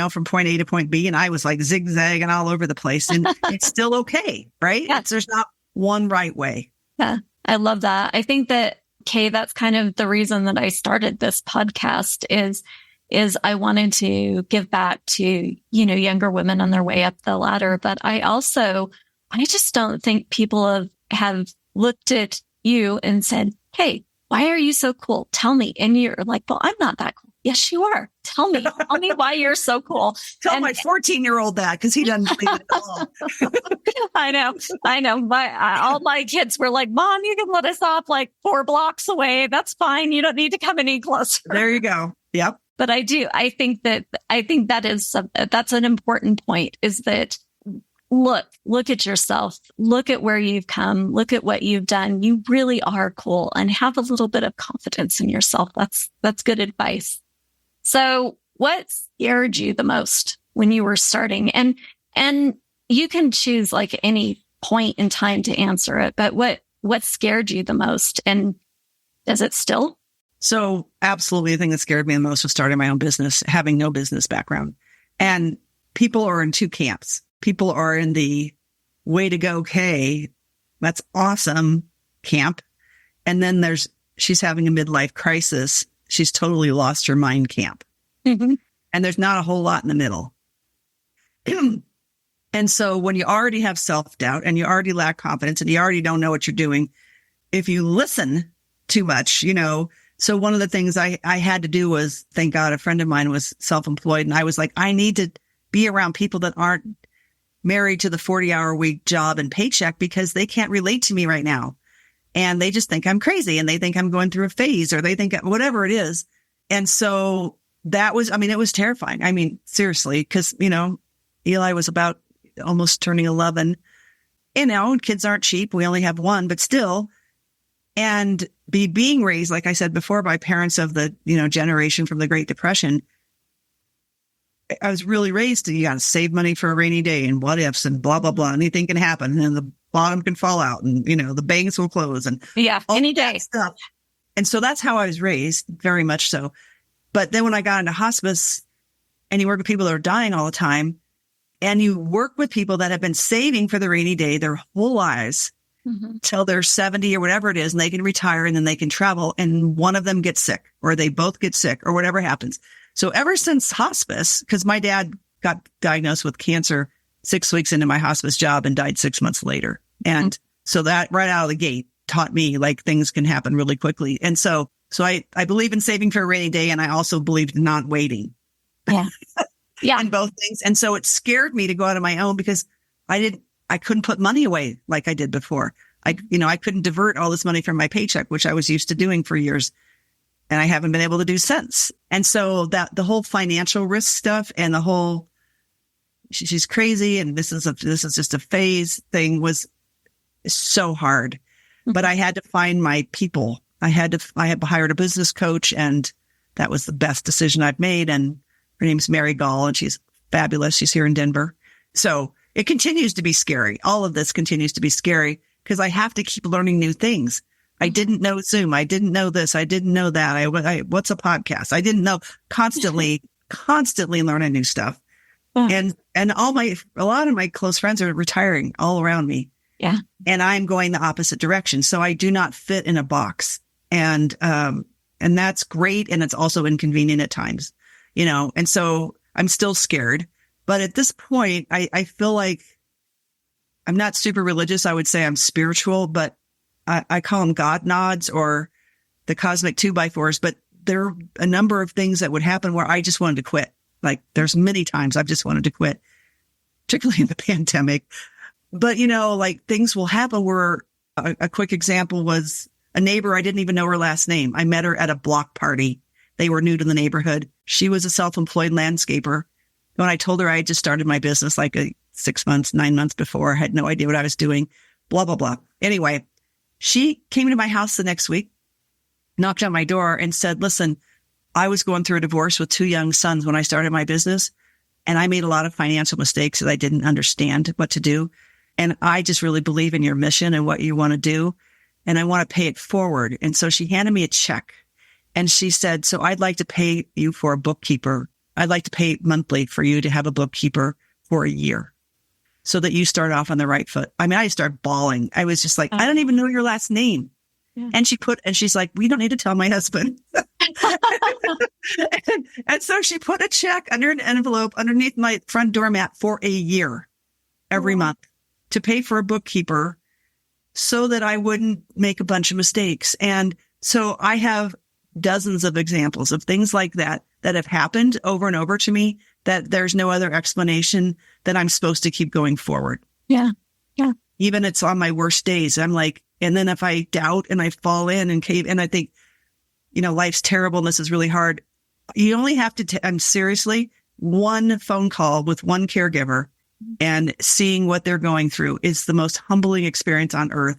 from point A to point B. And I was like zigzagging all over the place and it's still okay, right? Yeah. There's not one right way. Yeah, I love that. I think that, Kay, that's kind of the reason that I started this podcast is I wanted to give back to, younger women on their way up the ladder. But I just don't think people have looked at you and said, hey, why are you so cool? Tell me. And you're like, well, I'm not that cool. Yes, you are. Tell me why you're so cool. Tell my 14-year-old that because he doesn't believe it at all. I know. All my kids were like, Mom, you can let us off like 4 blocks away. That's fine. You don't need to come any closer. There you go. Yep. But I do. I think that's an important point, is that look at yourself, look at where you've come, look at what you've done. You really are cool, and have a little bit of confidence in yourself. That's good advice. So what scared you the most when you were starting? And you can choose like any point in time to answer it, but what scared you the most, and does it still? So absolutely, the thing that scared me the most was starting my own business, having no business background. And people are in 2 camps. People are in the way to go, Kay, that's awesome camp. And then she's having a midlife crisis. She's totally lost her mind camp. And there's not a whole lot in the middle. And so when you already have self-doubt and you already lack confidence and you already don't know what you're doing, if you listen too much, so one of the things I had to do was, thank God, a friend of mine was self-employed. And I was like, I need to be around people that aren't married to the 40-hour-week job and paycheck, because they can't relate to me right now. And they just think I'm crazy, and they think I'm going through a phase, or they think whatever it is. And so it was terrifying. I mean, seriously, because, Eli was about almost turning 11. Kids aren't cheap. We only have one, but still. And being raised, like I said before, by parents of the, generation from the Great Depression, I was really raised you got to save money for a rainy day and what ifs and blah, blah, blah. Anything can happen. And the bottom can fall out and, the banks will close and any day stuff. And so that's how I was raised, very much so. But then when I got into hospice and you work with people that are dying all the time, and you work with people that have been saving for the rainy day their whole lives till they're 70 or whatever it is, and they can retire and then they can travel, and one of them gets sick or they both get sick or whatever happens. So ever since hospice, because my dad got diagnosed with cancer 6 weeks into my hospice job and died 6 months later. And so that right out of the gate taught me like things can happen really quickly. And so I believe in saving for a rainy day. And I also believed in not waiting. Yeah. Yeah. And both things. And so it scared me to go out on my own because I couldn't put money away like I did before. I couldn't divert all this money from my paycheck, which I was used to doing for years. And I haven't been able to do since. And so that the whole financial risk stuff and the whole, she's crazy and this is just a phase thing was so hard. But I had to find my people. I had hired a business coach, and that was the best decision I've made. And Her name's Mary Gall, and she's fabulous. She's here in Denver. So it continues to be scary. All of this continues to be scary because I have to keep learning new things. I didn't know Zoom. I didn't know this. I didn't know that. What's a podcast? I didn't know. Constantly learning new stuff. And a lot of my close friends are retiring all around me. Yeah. And I'm going the opposite direction. So I do not fit in a box. And that's great. And it's also inconvenient at times, and so I'm still scared. But at this point, I feel like I'm not super religious. I would say I'm spiritual, but I call them God nods or the cosmic 2x4s. But there are a number of things that would happen where I just wanted to quit. Like there's many times I've just wanted to quit, particularly in the pandemic. But, like things will happen where a quick example was a neighbor. I didn't even know her last name. I met her at a block party. They were new to the neighborhood. She was a self-employed landscaper. When I told her I had just started my business like 6 months, 9 months before, I had no idea what I was doing, blah, blah, blah. Anyway, she came to my house the next week, knocked on my door and said, listen, I was going through a divorce with 2 young sons when I started my business. And I made a lot of financial mistakes that I didn't understand what to do. And I just really believe in your mission and what you want to do. And I want to pay it forward. And so she handed me a check and she said, so I'd like to pay you for a bookkeeper. I'd like to pay monthly for you to have a bookkeeper for a year so that you start off on the right foot. I mean, I started bawling. I was just like, I don't even know your last name. Yeah. And she's like, we don't need to tell my husband. and so she put a check under an envelope underneath my front doormat for a year every month to pay for a bookkeeper so that I wouldn't make a bunch of mistakes. And so I have dozens of examples of things like that have happened over and over to me that there's no other explanation that I'm supposed to keep going forward. Yeah. Yeah. Even it's on my worst days. I'm like, and then if I doubt and I fall in and cave and I think, life's terrible and this is really hard. You only have to, seriously, one phone call with one caregiver and seeing what they're going through is the most humbling experience on earth.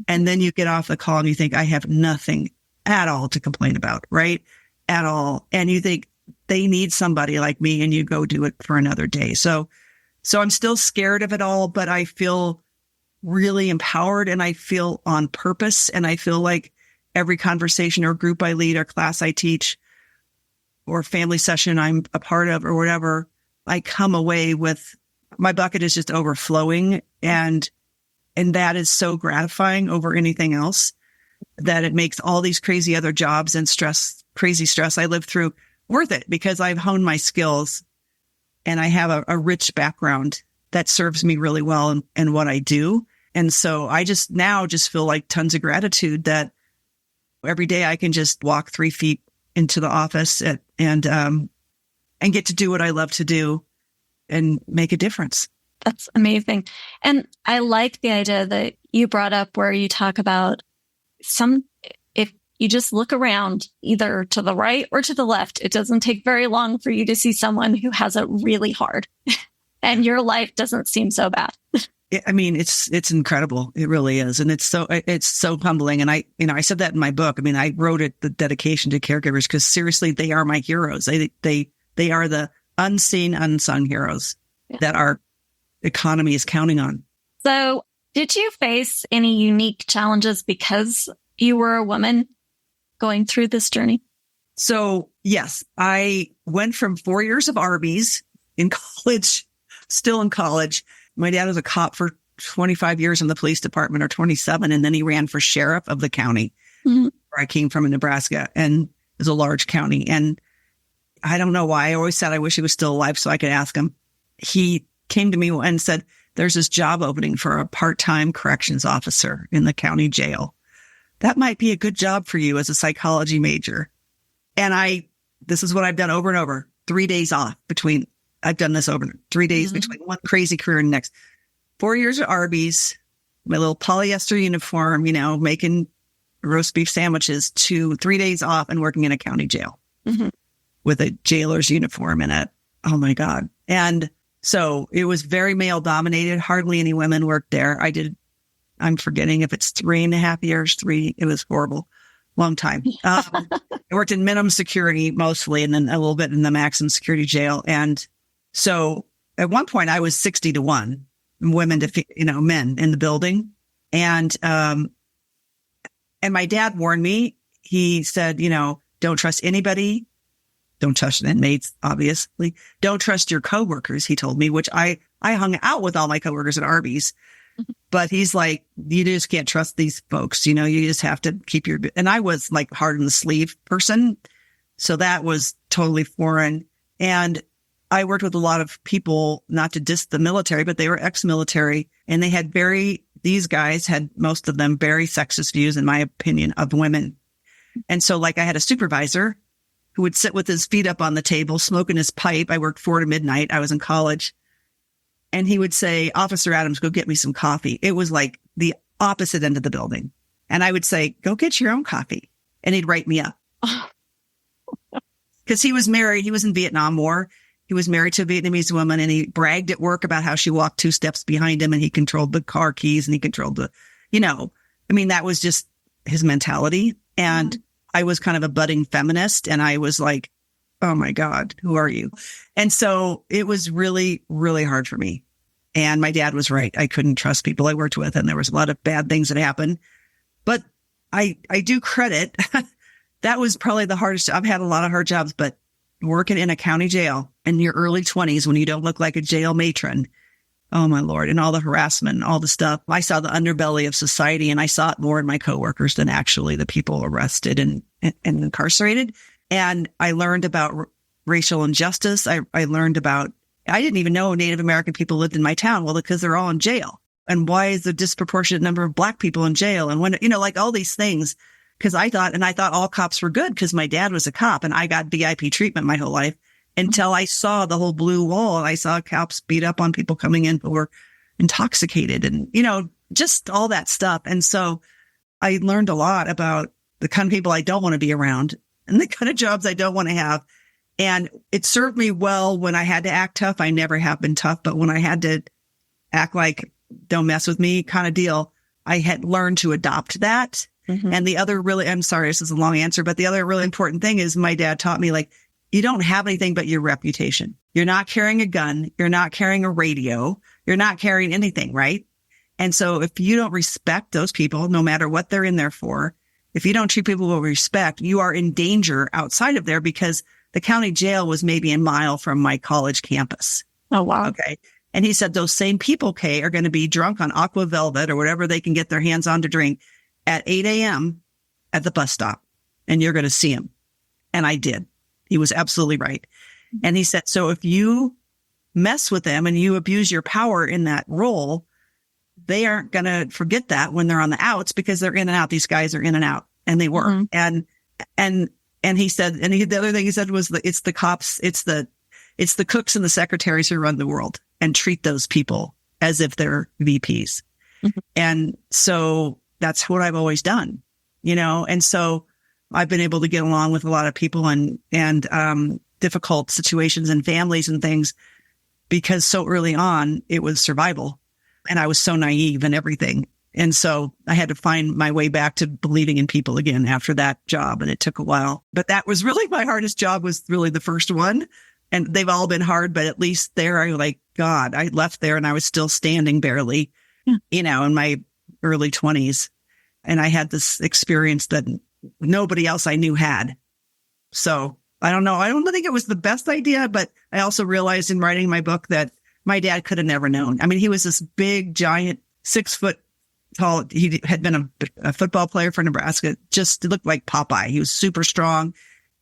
And then you get off the call and you think, I have nothing at all to complain about, right? At all. And you think they need somebody like me and you go do it for another day. So I'm still scared of it all, but I feel really empowered and I feel on purpose. And I feel like every conversation or group I lead or class I teach or family session I'm a part of or whatever, I come away with my bucket is just overflowing. And that is so gratifying over anything else that it makes all these crazy other jobs and crazy stress I live through worth it because I've honed my skills and I have a rich background that serves me really well in what I do. And so I just feel like tons of gratitude that every day I can just walk 3 feet into the office and get to do what I love to do and make a difference. That's amazing. And I like the idea that you brought up where you talk about if you just look around either to the right or to the left, it doesn't take very long for you to see someone who has it really hard and your life doesn't seem so bad. I mean, it's incredible. It really is. And it's so humbling. And I said that in my book. I mean, I wrote it, the dedication to caregivers, because seriously, they are my heroes. They are the unseen, unsung heroes that our economy is counting on. So did you face any unique challenges because you were a woman going through this journey? So yes, I went from 4 years of Arby's in college, still in college. My dad was a cop for 25 years in the police department, or 27. And then he ran for sheriff of the county where I came from in Nebraska, and it was a large county. And I don't know why. I always said I wish he was still alive so I could ask him. He came to me and said, there's this job opening for a part-time corrections officer in the county jail. That might be a good job for you as a psychology major. And this is what I've done over and over. 3 days off between, I've done this over 3 days between one crazy career and the next. 4 years at Arby's, my little polyester uniform, making roast beef sandwiches, to 3 days off and working in a county jail with a jailer's uniform in it. Oh my God. And so it was very male dominated. Hardly any women worked there. I'm forgetting if it's 3.5 years, it was horrible. long time. I worked in minimum security mostly, and then a little bit in the maximum security jail. And so at one point I was 60-1 women to, men in the building. And my dad warned me. He said, don't trust anybody. Don't trust inmates, obviously. Don't trust your coworkers, he told me, which I hung out with all my coworkers at Arby's. But he's like, you just can't trust these folks. You just have to keep and I was like hard on the sleeve person. So that was totally foreign. And I worked with a lot of people, not to diss the military, but they were ex-military, and they had these guys had, most of them, very sexist views, in my opinion, of women. And so like I had a supervisor who would sit with his feet up on the table, smoking his pipe. I worked 4 to midnight. I was in college. And he would say, Officer Adams, go get me some coffee. It was like the opposite end of the building. And I would say, go get your own coffee. And he'd write me up. Because he was married. He was in Vietnam War. He was married to a Vietnamese woman, and he bragged at work about how she walked 2 steps behind him, and he controlled the car keys, and he controlled that was just his mentality. And I was kind of a budding feminist, and I was like, oh my God, who are you? And so it was really, really hard for me. And my dad was right. I couldn't trust people I worked with, and there was a lot of bad things that happened. But I do credit. That was probably the hardest. I've had a lot of hard jobs, but working in a county jail in your early 20s when you don't look like a jail matron, oh my Lord, and all the harassment, all the stuff. I saw the underbelly of society, and I saw it more in my coworkers than actually the people arrested and incarcerated. And I learned about racial injustice. I learned about, I didn't even know Native American people lived in my town. Well, because they're all in jail. And why is the disproportionate number of Black people in jail? And when, like all these things, because I thought all cops were good because my dad was a cop and I got VIP treatment my whole life until I saw the whole blue wall and I saw cops beat up on people coming in who were intoxicated and, just all that stuff. And so I learned a lot about the kind of people I don't want to be around and the kind of jobs I don't want to have. And it served me well when I had to act tough. I never have been tough, but when I had to act like don't mess with me kind of deal, I had learned to adopt that. Mm-hmm. And the other I'm sorry, this is a long answer, but the other really important thing is my dad taught me, like, you don't have anything but your reputation. You're not carrying a gun. You're not carrying a radio. You're not carrying anything, right? And so if you don't respect those people, no matter what they're in there for, if you don't treat people with respect, you are in danger outside of there because the county jail was maybe a mile from my college campus. Oh, wow. Okay. And he said, those same people, Kay, are going to be drunk on Aqua Velvet or whatever they can get their hands on to drink at 8 a.m. at the bus stop. And you're going to see them. And I did. He was absolutely right. And he said, so if you mess with them and you abuse your power in that role, they aren't going to forget that when they're on the outs because they're in and out. These guys are in and out, and they were. Mm-hmm. And he said, the other thing he said was it's the cops, it's the cooks and the secretaries who run the world and treat those people as if they're VPs. Mm-hmm. And so that's what I've always done, and so I've been able to get along with a lot of people and difficult situations and families and things because so early on it was survival and I was so naive and everything. And so I had to find my way back to believing in people again after that job. And it took a while, but that was really my hardest job, was really the first one. And they've all been hard, but at least there I like, God, I left there and I was still standing barely, in my early 20s. And I had this experience that nobody else I knew had. So I don't know. I don't think it was the best idea, but I also realized in writing my book that my dad could have never known. I mean, he was this big, giant, 6 foot tall. He had been a football player for Nebraska. Just looked like Popeye. He was super strong.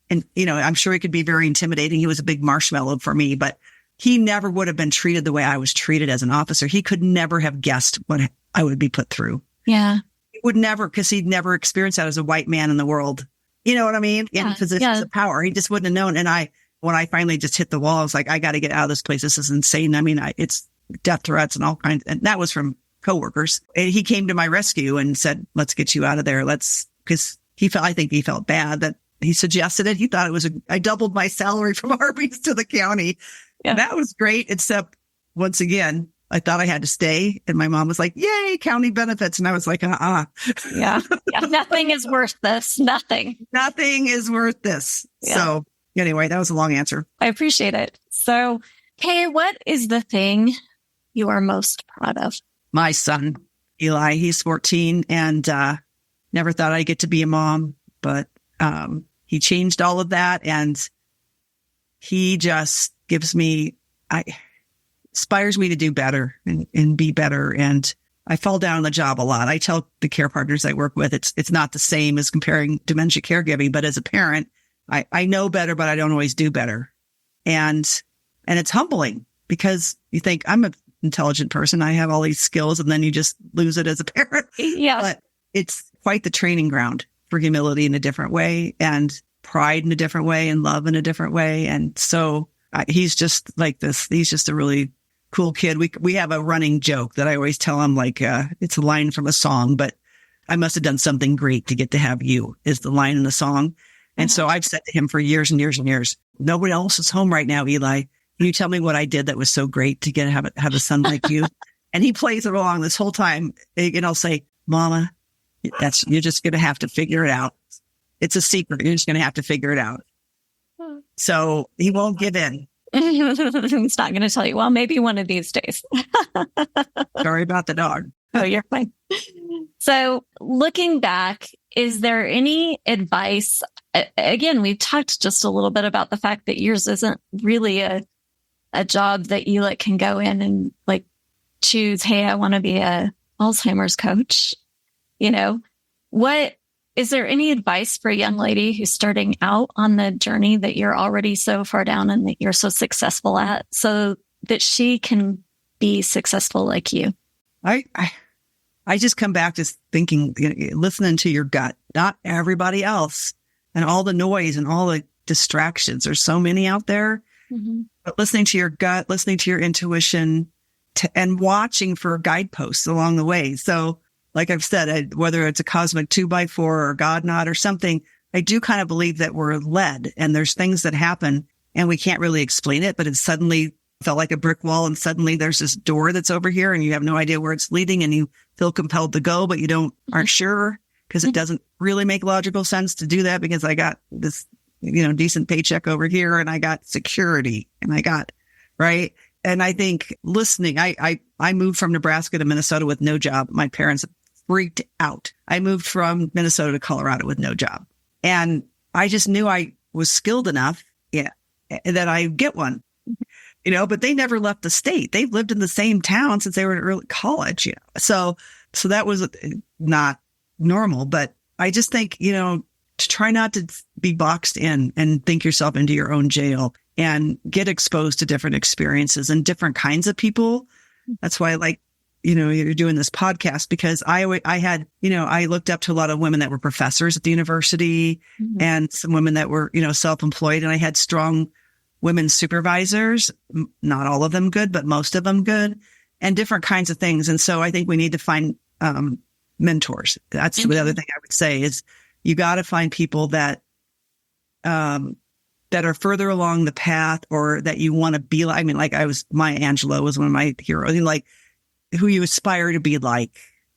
And, I'm sure he could be very intimidating. He was a big marshmallow for me, but he never would have been treated the way I was treated as an officer. He could never have guessed what I would be put through. Yeah. He would never, because he'd never experienced that as a white man in the world. You know what I mean? Yeah. In positions of power. He just wouldn't have known. And when I finally just hit the wall, I was like, I got to get out of this place. This is insane. I mean, it's death threats and all kinds. And that was from coworkers. And he came to my rescue and said, let's get you out of there. Because I think he felt bad that he suggested it. He thought it was I doubled my salary from Arby's to the county. Yeah. And that was great. Except once again, I thought I had to stay. And my mom was like, yay, county benefits. And I was like, Yeah. Nothing is worth this. Nothing is worth this. Yeah. So anyway, that was a long answer. I appreciate it. So, Kay, what is the thing you are most proud of? My son, Eli, he's 14 and never thought I'd get to be a mom, but he changed all of that. And he just gives me, inspires me to do better and be better. And I fall down on the job a lot. I tell the care partners I work with, it's not the same as comparing dementia caregiving, but as a parent, I know better, but I don't always do better. And it's humbling because you think I'm an intelligent person. I have all these skills and then you just lose it as a parent. Yeah. But it's quite the training ground for humility in a different way and pride in a different way and love in a different way. And so he's just like this. He's just a really cool kid. We have a running joke that I always tell him, like, it's a line from a song, but I must have done something great to get to have you is the line in the song. And so I've said to him for years and years and years, nobody else is home right now, Eli. Can you tell me what I did that was so great to get have a son like you? And he plays it along this whole time. And I'll say, Mama, you're just going to have to figure it out. It's a secret. You're just going to have to figure it out. So he won't give in. He's not going to tell you, well, maybe one of these days. Sorry about the dog. Oh, you're fine. So looking back, is there any advice? Again, we've talked just a little bit about the fact that yours isn't really a job that you like can go in and like choose, hey, I want to be a Alzheimer's coach. You know, what is there any advice for a young lady who's starting out on the journey that you're already so far down and that you're so successful at so that she can be successful like you? I just come back to thinking, listening to your gut, not everybody else and all the noise and all the distractions. There's so many out there, but listening to your gut, listening to your intuition and watching for guideposts along the way. So like I've said, whether it's a cosmic 2x4 or God nod or something, I do kind of believe that we're led and there's things that happen and we can't really explain it, but it suddenly felt like a brick wall and suddenly there's this door that's over here and you have no idea where it's leading and you feel compelled to go, but you aren't sure because it doesn't really make logical sense to do that because I got this, decent paycheck over here and I got security and I got, right. And I think listening, I moved from Nebraska to Minnesota with no job. My parents freaked out. I moved from Minnesota to Colorado with no job. And I just knew I was skilled enough that I get one, but they never left the state. They've lived in the same town since they were in early college. So that was not normal, but I just think, to try not to be boxed in and think yourself into your own jail and get exposed to different experiences and different kinds of people. That's why I like, you're doing this podcast because I had, I looked up to a lot of women that were professors at the university and some women that were, self-employed, and I had strong women supervisors, not all of them good, but most of them good, and different kinds of things. And so I think we need to find mentors. That's the other thing I would say is you got to find people that are further along the path or that you want to be like. I mean, like Maya Angelou was one of my heroes, like who you aspire to be like.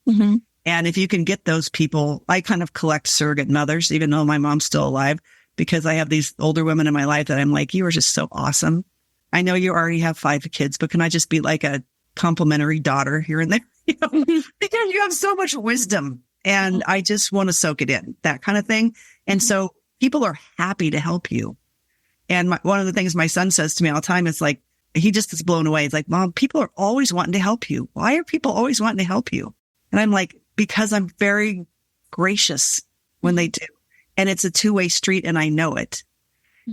And if you can get those people, I kind of collect surrogate mothers, even though my mom's still alive, because I have these older women in my life that I'm like, you are just so awesome. I know you already have 5 kids, but can I just be like a complimentary daughter here and there? Because you have so much wisdom and I just want to soak it in, that kind of thing. And so people are happy to help you. And one of the things my son says to me all the time is like, he just is blown away. It's like, Mom, people are always wanting to help you. Why are people always wanting to help you? And I'm like, because I'm very gracious when they do. And it's a two-way street and I know it.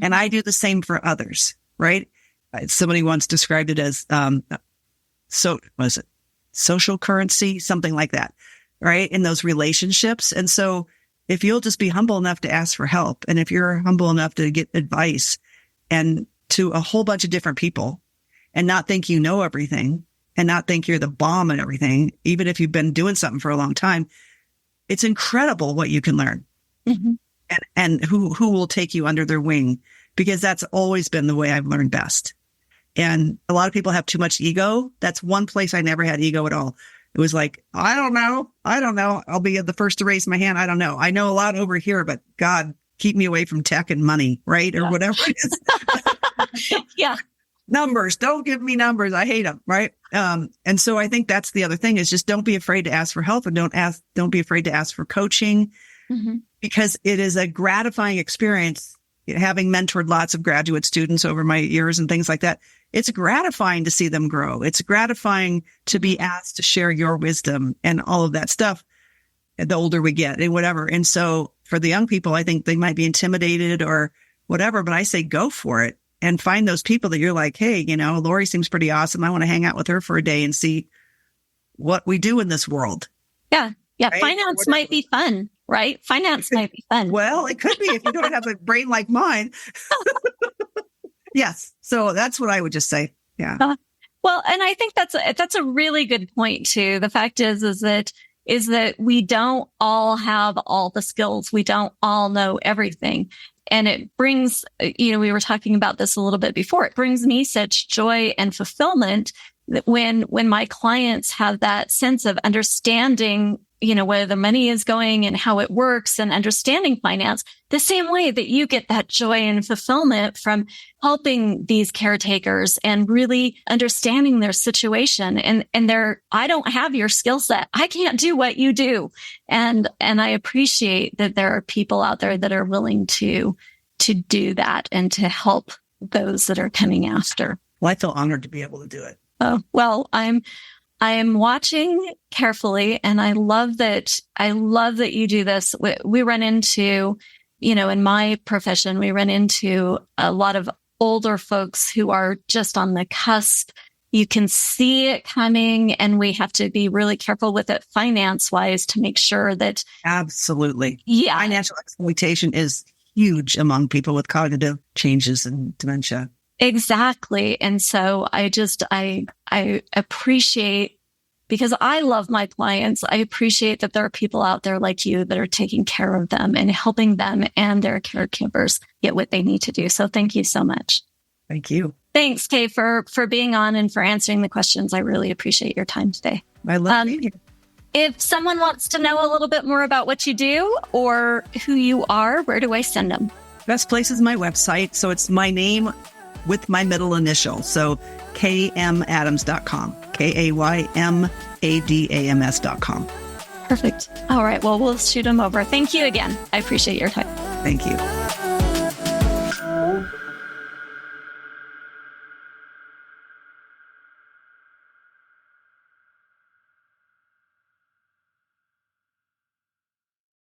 And I do the same for others, right? Somebody once described it as, social currency, something like that, right? In those relationships. And so if you'll just be humble enough to ask for help, and if you're humble enough to get advice and to a whole bunch of different people and not think you know everything and not think you're the bomb and everything, even if you've been doing something for a long time, it's incredible what you can learn. And who will take you under their wing, because that's always been the way I've learned best. And a lot of people have too much ego. That's one place I never had ego at all. It was like, I don't know. I'll be the first to raise my hand. I don't know. I know a lot over here, but God, keep me away from tech and money, right? Or whatever it is. Yeah. Numbers. Don't give me numbers. I hate them, right? And so I think that's the other thing is just don't be afraid to ask for help, and don't be afraid to ask for coaching, because it is a gratifying experience. Having mentored lots of graduate students over my years and things like that, it's gratifying to see them grow. It's gratifying to be asked to share your wisdom and all of that stuff the older we get and whatever. And so for the young people, I think they might be intimidated or whatever, but I say go for it and find those people that you're like, hey, Lori seems pretty awesome. I want to hang out with her for a day and see what we do in this world. Yeah. Yeah. Right? Finance might be fun, right? Finance might be fun. Well, it could be if you don't have a brain like mine. Yes. So that's what I would just say. Yeah. Well, and I think that's a really good point too. The fact is that we don't all have all the skills. We don't all know everything. And it brings, we were talking about this a little bit before. It brings me such joy and fulfillment that when my clients have that sense of understanding, where the money is going and how it works and understanding finance, the same way that you get that joy and fulfillment from helping these caretakers and really understanding their situation. And I don't have your skill set. I can't do what you do. And I appreciate that there are people out there that are willing to do that and to help those that are coming after. Well, I feel honored to be able to do it. Oh, well, I am watching carefully, and I love that you do this. We run into, in my profession, we run into a lot of older folks who are just on the cusp. You can see it coming, and we have to be really careful with it finance-wise to make sure that... Absolutely. Yeah. Financial exploitation is huge among people with cognitive changes and dementia. Exactly. And so I appreciate, because I love my clients, I appreciate that there are people out there like you that are taking care of them and helping them and their caregivers get what they need to do. So thank you so much. Thank you. Thanks, Kay, for being on and for answering the questions. I really appreciate your time today. I love being here. If someone wants to know a little bit more about what you do or who you are, where do I send them? Best place is my website. So it's my name with my middle initial. So kmadams.com, KAYMADAMS.com. Perfect. All right. Well, we'll shoot them over. Thank you again. I appreciate your time. Thank you.